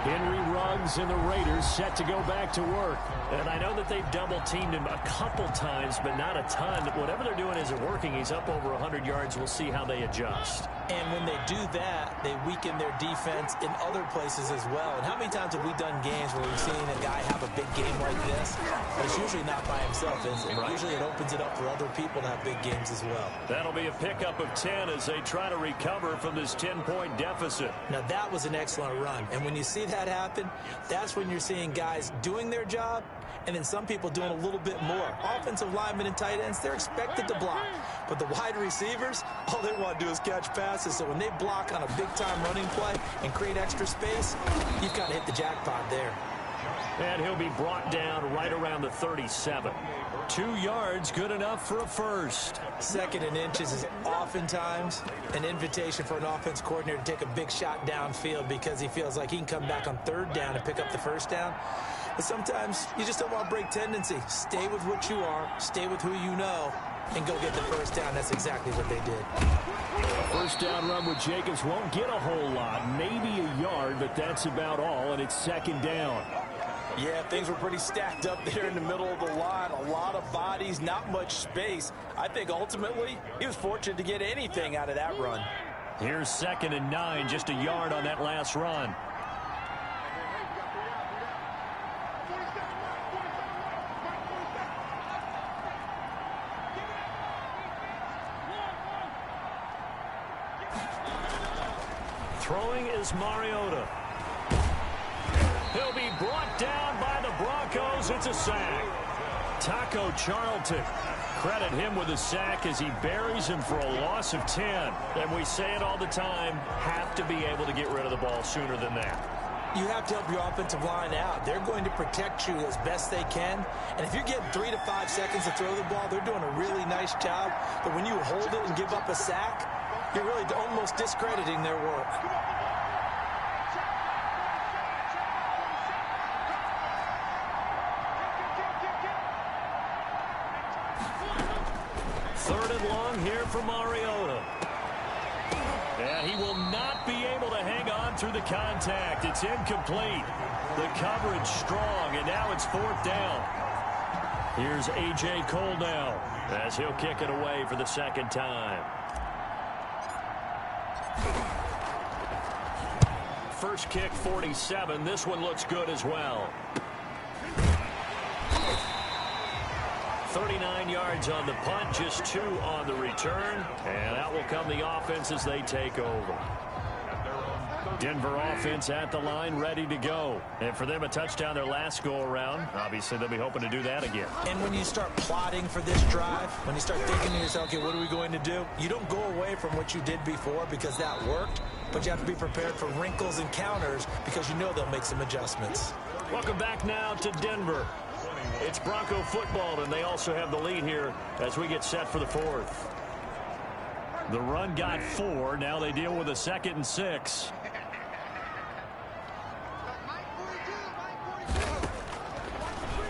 B: Henry Ruggs and the Raiders set to go back to work. And I know that they've double-teamed him a couple times, but not a ton. Whatever they're doing isn't working. He's up over 100 yards. We'll see how they adjust.
C: And when they do that, they weaken their defense in other places as well. And how many times have we done games where we've seen a guy have a big game like this? But it's usually not by himself, is it? Right. Usually it opens it up for other people to have big games as well.
B: That'll be a pickup of 10 as they try to recover from this 10-point deficit.
C: Now, that was an excellent run. And when you see that happen, that's when you're seeing guys doing their job, and then some people doing a little bit more. Offensive linemen and tight ends, they're expected to block. But the wide receivers, all they want to do is catch passes. So when they block on a big-time running play and create extra space, you've got to hit the jackpot there.
B: And he'll be brought down right around the 37. 2 yards, good enough for a first.
C: Second and inches is oftentimes an invitation for an offense coordinator to take a big shot downfield because he feels like he can come back on third down and pick up the first down. But sometimes you just don't want to break tendency. Stay with what you are, stay with who you know, and go get the first down. That's exactly what they did.
B: A first down run with Jacobs won't get a whole lot, maybe a yard, but that's about all, and it's second down.
D: Yeah, things were pretty stacked up there in the middle of the line. A lot of bodies, not much space. I think ultimately he was fortunate to get anything out of that run.
B: Here's second and 9, just a yard on that last run. Throwing is Mariota. He'll be brought down by the Broncos. It's a sack. Taco Charlton. Credit him with a sack as he buries him for a loss of 10. And we say it all the time, have to be able to get rid of the ball sooner than that.
C: You have to help your offensive line out. They're going to protect you as best they can. And if you're getting 3 to 5 seconds to throw the ball, they're doing a really nice job. But when you hold it and give up a sack, you're really almost discrediting their work.
B: Third and long here for Mariota. And he will not be able to hang on through the contact. It's incomplete. The coverage strong, and now it's fourth down. Here's A.J. Cole now as he'll kick it away for the second time. First kick, 47. This one looks good as well. 39 yards on the punt, just 2 on the return. And out will come the offense as they take over. Denver offense at the line, ready to go. And for them, a touchdown their last go-around. Obviously, they'll be hoping to do that again.
C: And when you start plotting for this drive, when you start thinking to yourself, okay, what are we going to do? You don't go away from what you did before because that worked, but you have to be prepared for wrinkles and counters because you know they'll make some adjustments.
B: Welcome back now to Denver. It's Bronco football, and they also have the lead here as we get set for the fourth. The run got 4. Now they deal with a 2nd and 6.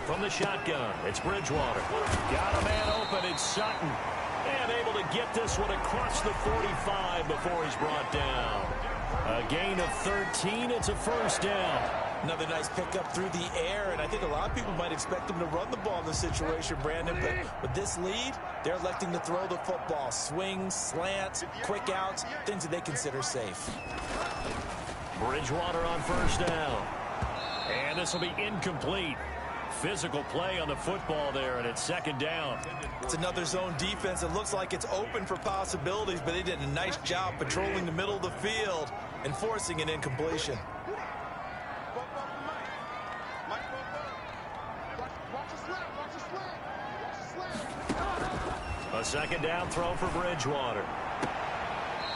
B: From the shotgun, it's Bridgewater. Got a man open. It's Sutton. And able to get this one across the 45 before he's brought down. A gain of 13. It's a first down.
C: Another nice pickup through the air, and I think a lot of people might expect him to run the ball in this situation, Brandon, but with this lead, they're electing to throw the football. Swings, slants, quick outs, things that they consider safe.
B: Bridgewater on first down. And this will be incomplete. Physical play on the football there, and it's 2nd down.
C: It's another zone defense. It looks like it's open for possibilities, but they did a nice job patrolling the middle of the field and forcing an incompletion.
B: A 2nd down throw for Bridgewater.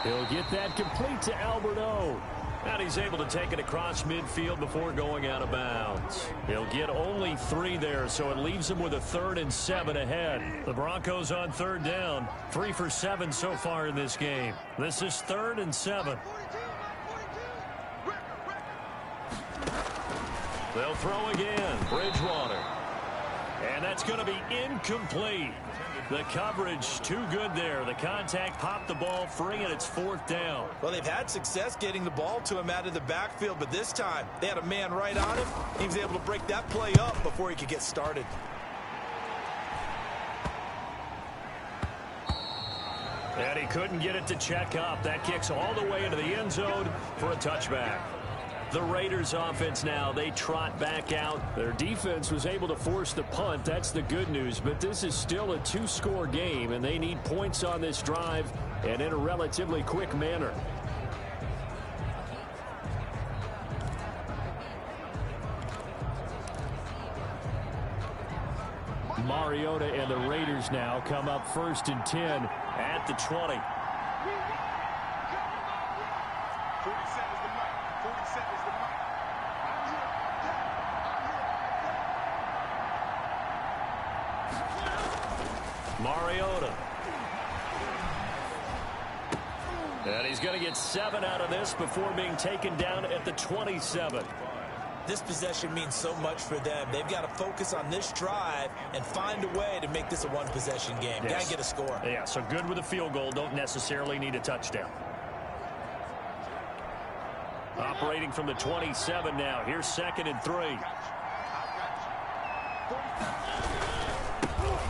B: He'll get that complete to Albert O. And he's able to take it across midfield before going out of bounds. He'll get only 3 there, so it leaves him with a 3rd and 7 ahead. The Broncos on 3rd down. 3 for 7 so far in this game. This is 3rd and 7. They'll throw again. Bridgewater. And that's going to be incomplete. The coverage too good there. The contact popped the ball free, and it's 4th down.
C: Well, they've had success getting the ball to him out of the backfield, but this time they had a man right on him. He was able to break that play up before he could get started.
B: And he couldn't get it to check up. That kicks all the way into the end zone for a touchback. The Raiders offense now, they trot back out. Their defense was able to force the punt. That's the good news. But this is still a 2-score game, and they need points on this drive and in a relatively quick manner. Mariota and the Raiders now come up 1st and 10 at the 20. Mariota. And he's going to get 7 out of this before being taken down at the 27.
C: This possession means so much for them. They've got to focus on this drive and find a way to make this a one-possession game.
B: Yes.
C: Got to get a score.
B: Yeah, so good with a field goal. Don't necessarily need a touchdown. Operating from the 27 now. Here's 2nd and 3.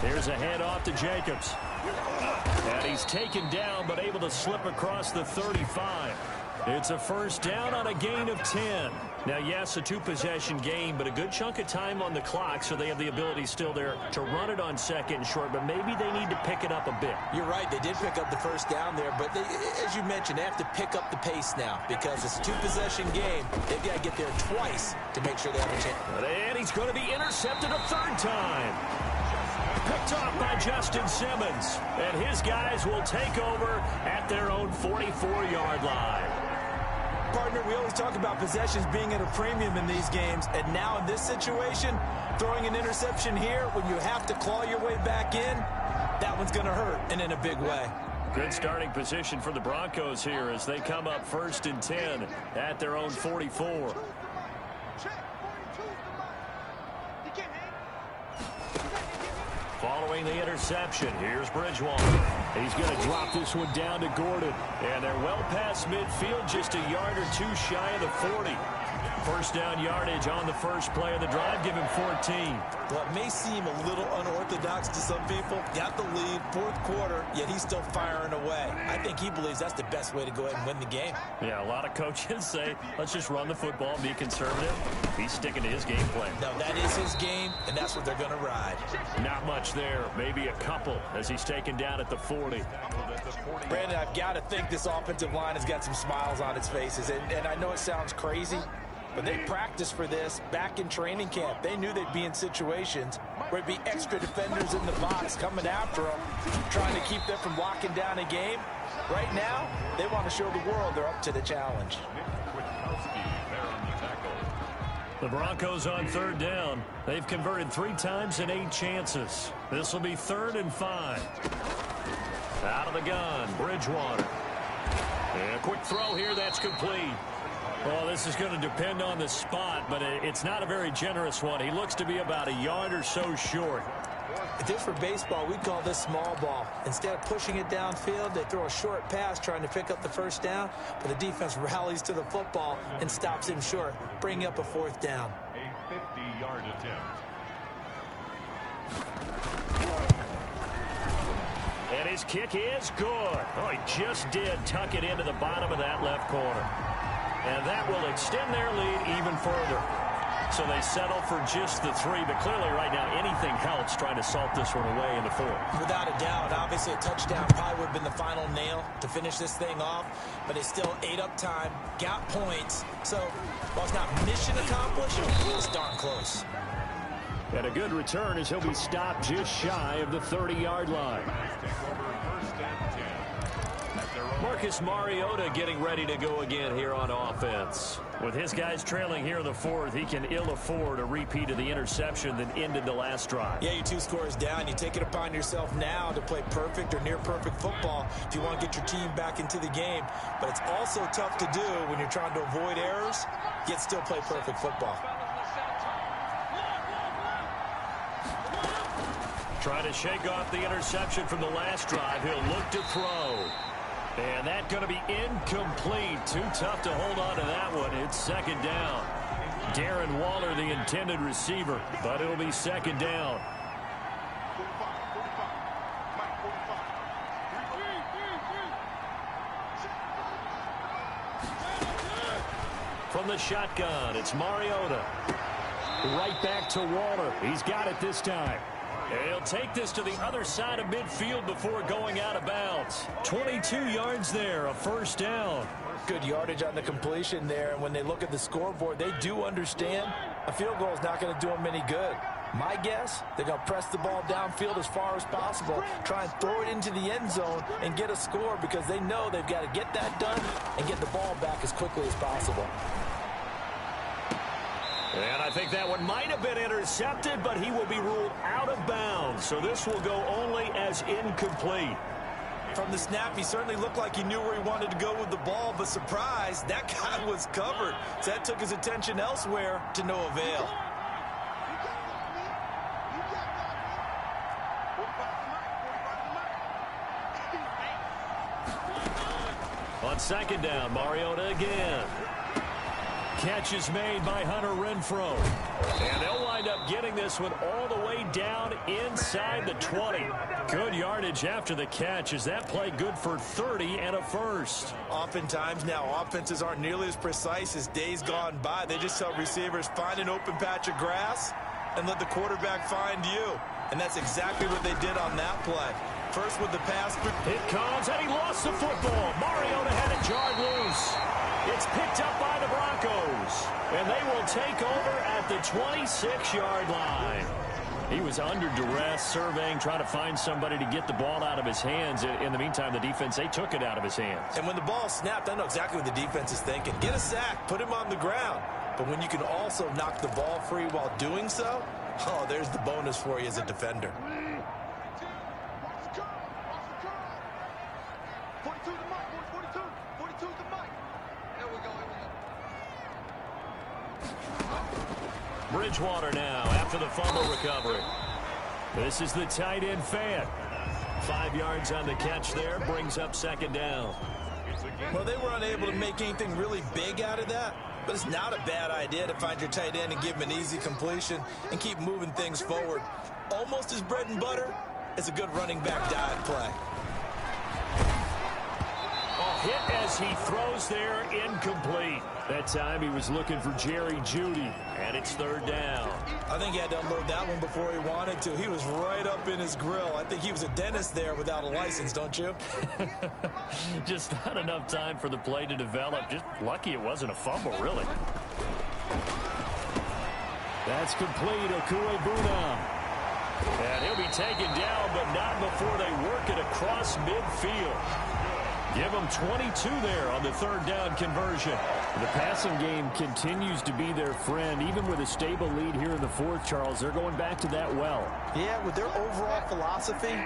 B: Here's a handoff to Jacobs. And he's taken down, but able to slip across the 35. It's a first down on a gain of 10. Now, yes, a 2-possession game, but a good chunk of time on the clock, so they have the ability still there to run it on 2nd and short, but maybe they need to pick it up a bit.
C: You're right. They did pick up the first down there, but they, as you mentioned, they have to pick up the pace now because it's a 2-possession game. They've got to get there twice to make sure they have a chance.
B: And he's going to be intercepted a 3rd time. Picked off by Justin Simmons. And his guys will take over at their own 44-yard line.
C: Partner, we always talk about possessions being at a premium in these games, and now in this situation, throwing an interception here when you have to claw your way back in, that one's going to hurt, and in a big way.
B: Good starting position for the Broncos here as they come up 1st and 10 at their own 44. Following the interception, here's Bridgewater. He's going to drop this one down to Gordon. And they're well past midfield, just a yard or 2 shy of the 40. First down yardage on the first play of the drive. Give him 14.
C: Well, it may seem a little unorthodox to some people. Got the lead, 4th quarter, yet he's still firing away. I think he believes that's the best way to go ahead and win the game.
B: Yeah, a lot of coaches say, let's just run the football and be conservative. He's sticking to his game plan.
C: No, that is his game, and that's what they're going to ride.
B: Not much there. Maybe a couple as he's taken down at the 40.
C: Brandon, I've got to think this offensive line has got some smiles on its faces, and I know it sounds crazy, but they practiced for this back in training camp. They knew they'd be in situations where it'd be extra defenders in the box coming after them, trying to keep them from locking down a game. Right now, they want to show the world they're up to the challenge.
B: The Broncos on third down. They've converted 3 times in 8 chances. This will be 3rd and 5. Out of the gun, Bridgewater. And a quick throw here, that's complete. Well, this is going to depend on the spot, but it's not a very generous one. He looks to be about a yard or so short.
C: If this were baseball, we'd call this small ball. Instead of pushing it downfield, they throw a short pass trying to pick up the first down, but the defense rallies to the football and stops him short, bringing up a 4th down.
A: A 50-yard attempt.
B: And his kick is good. Oh, he just did tuck it into the bottom of that left corner. And that will extend their lead even further. So they settle for just the 3, but clearly right now anything helps trying to salt this one away in the 4th.
C: Without a doubt, obviously a touchdown probably would have been the final nail to finish this thing off, but it's still ate up time, got points. So while it's not mission accomplished, it's darn close.
B: And a good return as he'll be stopped just shy of the 30-yard line. Marcus Mariota getting ready to go again here on offense. With his guys trailing here in the 4th, he can ill afford a repeat of the interception that ended the last drive.
C: Yeah, you're 2 scores down. You take it upon yourself now to play perfect or near perfect football if you want to get your team back into the game. But it's also tough to do when you're trying to avoid errors, yet still play perfect football.
B: Trying to shake off the interception from the last drive. He'll look to throw. And that's going to be incomplete. Too tough to hold on to that one. It's 2nd down. Darren Waller, the intended receiver, but it'll be 2nd down. From the shotgun, it's Mariota. Right back to Waller. He's got it this time. And he'll take this to the other side of midfield before going out of bounds. 22 yards there, a 1st down.
C: Good yardage on the completion there. And when they look at the scoreboard, they do understand a field goal is not going to do them any good. My guess, they're going to press the ball downfield as far as possible, try and throw it into the end zone and get a score because they know they've got to get that done and get the ball back as quickly as possible.
B: And I think that one might have been intercepted, but he will be ruled out of bounds. So this will go only as incomplete.
C: From the snap, he certainly looked like he knew where he wanted to go with the ball, but surprise, that guy was covered. So that took his attention elsewhere to no avail.
B: On 2nd down, Mariota again. Catch is made by Hunter Renfrow. And they'll wind up getting this one all the way down inside the 20. Good yardage after the catch. Is that play good for 30 and a 1st?
C: Oftentimes now, offenses aren't nearly as precise as days gone by. They just tell receivers, find an open patch of grass and let the quarterback find you. And that's exactly what they did on that play. First with the pass.
B: It comes, and he lost the football. Mariota had it jarred loose. It's picked up by the Broncos, and they will take over at the 26-yard line. He was under duress, surveying, trying to find somebody to get the ball out of his hands. In the meantime, the defense, they took it out of his hands.
C: And when the ball snapped, I know exactly what the defense is thinking. Get a sack, put him on the ground. But when you can also knock the ball free while doing so, oh, there's the bonus for you as a defender.
B: Bridgewater now after the fumble recovery. This is the tight end Fant. 5 yards on the catch there, brings up 2nd down.
C: Well, they were unable to make anything really big out of that, but it's not a bad idea to find your tight end and give him an easy completion and keep moving things forward. Almost his bread and butter is a good running back dive play.
B: Hit as he throws there, incomplete. That time he was looking for Jerry Jeudy, and it's 3rd down.
C: I think he had to unload that one before he wanted to. He was right up in his grill. I think he was a dentist there without a license, don't you?
B: Just not enough time for the play to develop. Just lucky it wasn't a fumble, really. That's complete, Okuegbuna. And he'll be taken down, but not before they work it across midfield. Give them 22 there on the 3rd down conversion. The passing game continues to be their friend. Even with a stable lead here in the fourth, Charles, they're going back to that well.
C: Yeah, with their overall philosophy,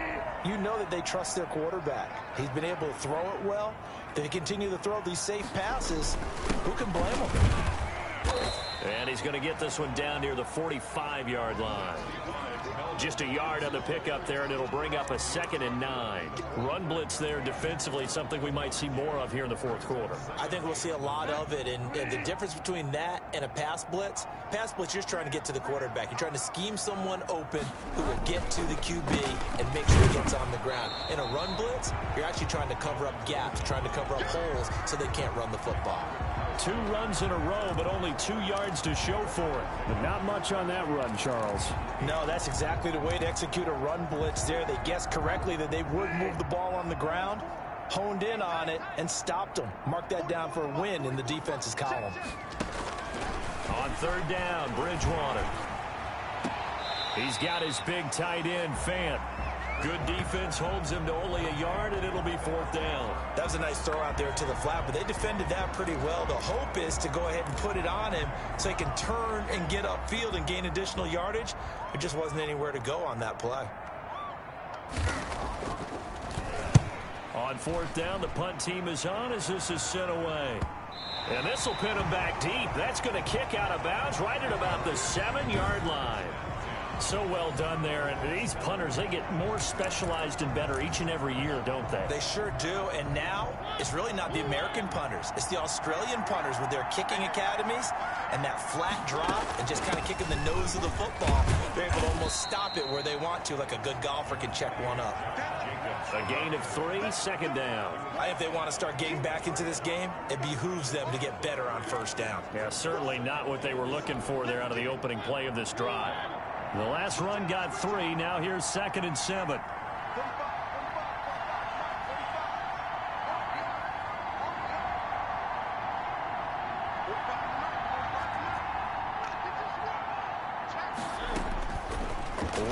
C: you know that they trust their quarterback. He's been able to throw it well. They continue to throw these safe passes. Who can blame them?
B: And he's going to get this one down near the 45-yard line. Just a yard on the pickup there, and it'll bring up a 2nd and 9. Run blitz there defensively, something we might see more of here in the fourth quarter.
C: I think we'll see a lot of it, and the difference between that and a pass blitz, you're just trying to get to the quarterback. You're trying to scheme someone open who will get to the QB and make sure he gets on the ground. In a run blitz, you're actually trying to cover up gaps, trying to cover up holes so they can't run the football.
B: 2 runs in a row, but only 2 yards to show for it. But not much on that run, Charles.
D: No, that's exactly the way to execute a run blitz there. They guessed correctly that they would move the ball on the ground, honed in on it, and stopped them. Mark that down for a win in the defense's column.
B: On 3rd down, Bridgewater. He's got his big tight end, Fant. Good defense holds him to only a yard, and it'll be 4th down.
C: That was a nice throw out there to the flat, but they defended that pretty well. The hope is to go ahead and put it on him so he can turn and get upfield and gain additional yardage. There just wasn't anywhere to go on that play.
B: On 4th down, the punt team is on as this is sent away. And this will pin him back deep. That's going to kick out of bounds right at about the 7-yard line. So well done there, and these punters, they get more specialized and better each and every year, don't they?
C: They sure do, and now it's really not the American punters. It's the Australian punters with their kicking academies and that flat drop and just kind of kicking the nose of the football. They're able to almost stop it where they want to, like a good golfer can check one up.
B: A gain of 3, 2nd down.
C: If they want to start getting back into this game, it behooves them to get better on 1st down.
B: Yeah, certainly not what they were looking for there out of the opening play of this drive. The last run got 3. Now here's 2nd and 7.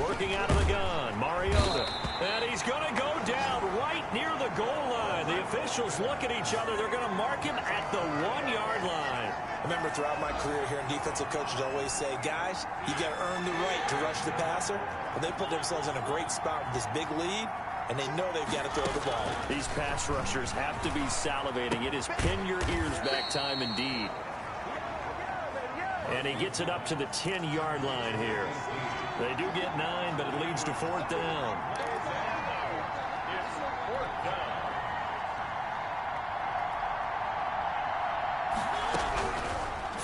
B: Working out of the gun, Mariota. And he's going to go down right near the goal line. The officials look at each other. They're going to mark him at the 1-yard line.
C: I remember throughout my career here in defensive coaches always say, guys, you got to earn the right to rush the passer. Well, they put themselves in a great spot with this big lead, and they know they've got to throw the ball.
B: These pass rushers have to be salivating. It is pin your ears back time indeed. And he gets it up to the 10-yard line here. They do get 9, but it leads to 4th down.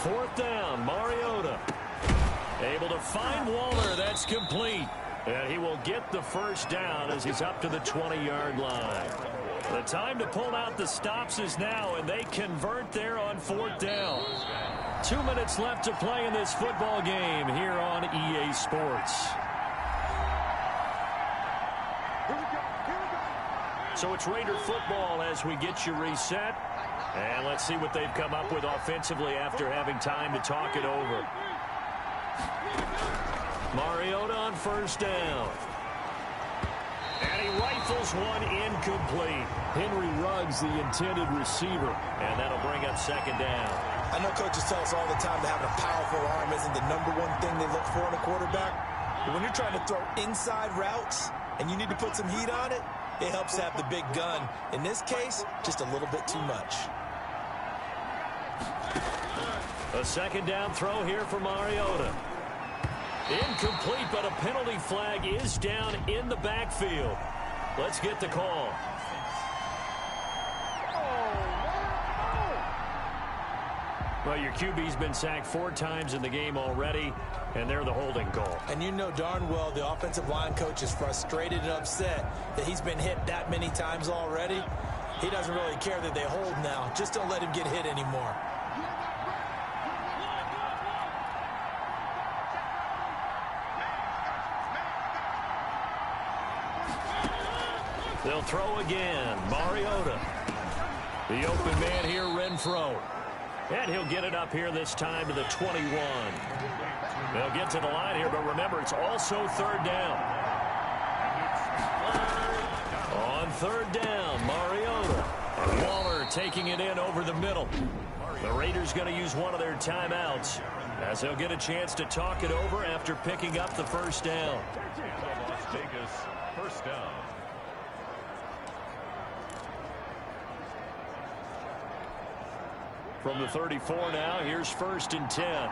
B: Fourth down, Mariota. Able to find Waller. That's complete. And he will get the 1st down as he's up to the 20-yard line. The time to pull out the stops is now, and they convert there on 4th down. 2 minutes left to play in this football game here on EA Sports. So it's Raider football as we get you reset. And let's see what they've come up with offensively after having time to talk it over. Mariota on 1st down. And he rifles one incomplete. Henry Ruggs, the intended receiver. And that'll bring up 2nd down.
C: I know coaches tell us all the time that having a powerful arm isn't the #1 thing they look for in a quarterback. But when you're trying to throw inside routes and you need to put some heat on it, it helps to have the big gun. In this case, just a little bit too much.
B: A 2nd down throw here for Mariota. Incomplete, but a penalty flag is down in the backfield. Let's get the call. Well, your QB's been sacked 4 times in the game already, and they're the holding call.
C: And you know darn well the offensive line coach is frustrated and upset that he's been hit that many times already. He doesn't really care that they hold now. Just don't let him get hit anymore.
B: They'll throw again. Mariota. The open man here, Renfro. And he'll get it up here this time to the 21. They'll get to the line here, but remember, it's also 3rd down. On 3rd down, Mariota. And Waller taking it in over the middle. The Raiders going to use one of their timeouts as they'll get a chance to talk it over after picking up the first down.
A: Las Vegas, first down.
B: From the 34 now, here's 1st and 10.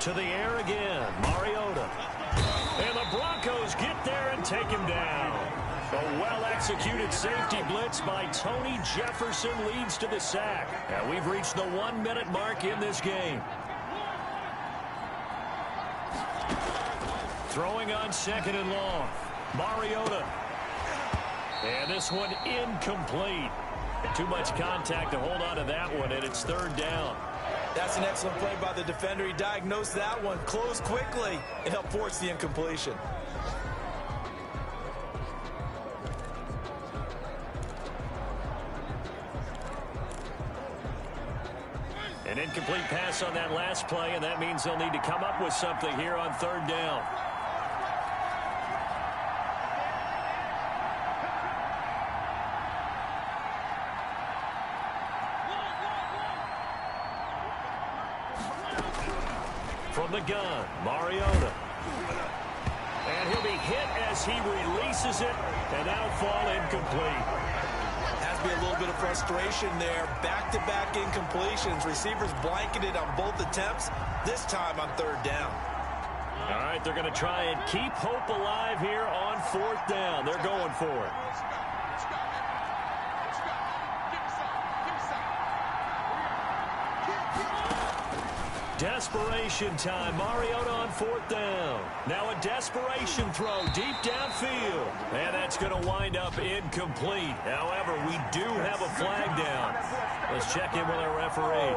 B: To the air again, Mariota. And the Broncos get there and take him down. A well-executed safety blitz by Tony Jefferson leads to the sack. And we've reached the 1-minute mark in this game. Throwing on 2nd and long. Mariota. And this one incomplete. Too much contact to hold on to that one, and it's 3rd down.
C: That's an excellent play by the defender. He diagnosed that one, closed quickly, and helped force the incompletion.
B: An incomplete pass on that last play, and that means they'll need to come up with something here on 3rd down. From the gun, Mariota. And he'll be hit as he releases it, and that'll fall incomplete.
C: Has to be a little bit of frustration there. Back-to-back incompletions. Receivers blanketed on both attempts, this time on 3rd down.
B: All right, they're going to try and keep hope alive here on 4th down. They're going for it. Desperation time. Mariota on 4th down. Now a desperation throw deep downfield. And that's going to wind up incomplete. However, we do have a flag down. Let's check in with our referee.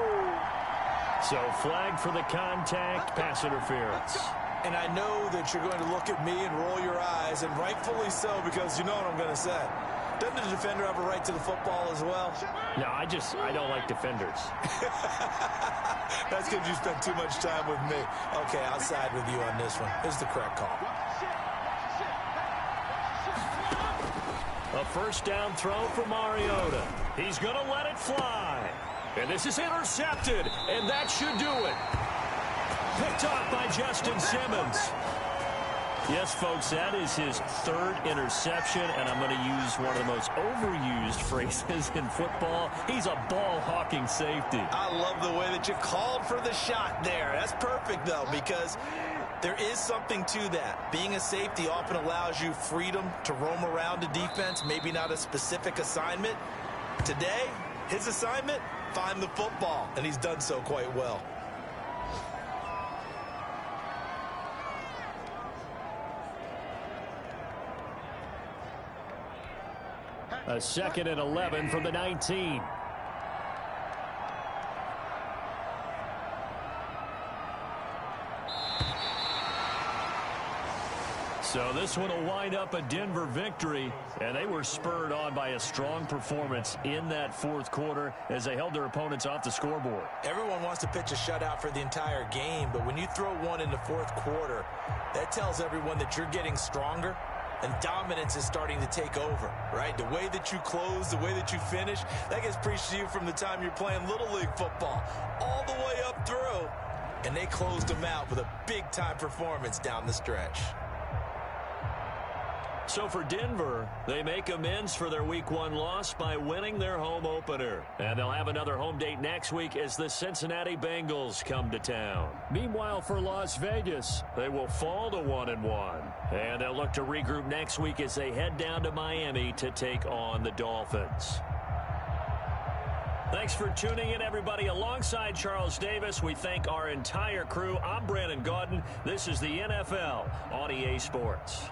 B: So flag for the contact, pass interference.
C: And I know that you're going to look at me and roll your eyes, and rightfully so, because you know what I'm going to say. Doesn't the defender have a right to the football as well?
B: No, I don't like defenders.
C: That's because you spent too much time with me. Okay, I'll side with you on this one. This is the correct call.
B: A 1st down throw for Mariota. He's going to let it fly. And this is intercepted, and that should do it. Picked off by Justin Simmons. Yes, folks, that is his 3rd interception, and I'm going to use one of the most overused phrases in football. He's a ball-hawking safety.
C: I love the way that you called for the shot there. That's perfect, though, because there is something to that. Being a safety often allows you freedom to roam around a defense, maybe not a specific assignment. Today, his assignment, find the football, and he's done so quite well.
B: A 2nd and 11 from the 19. So this one will wind up a Denver victory, and they were spurred on by a strong performance in that 4th quarter as they held their opponents off the scoreboard.
C: Everyone wants to pitch a shutout for the entire game, but when you throw one in the 4th quarter, that tells everyone that you're getting stronger. And dominance is starting to take over, right? The way that you close, the way that you finish, that gets preached to you from the time you're playing Little League football all the way up through. And they closed them out with a big-time performance down the stretch.
B: So for Denver, they make amends for their Week 1 loss by winning their home opener. And they'll have another home date next week as the Cincinnati Bengals come to town. Meanwhile, for Las Vegas, they will fall to 1-1. And they'll look to regroup next week as they head down to Miami to take on the Dolphins. Thanks for tuning in, everybody. Alongside Charles Davis, we thank our entire crew. I'm Brandon Gaudin. This is the NFL on EA Sports.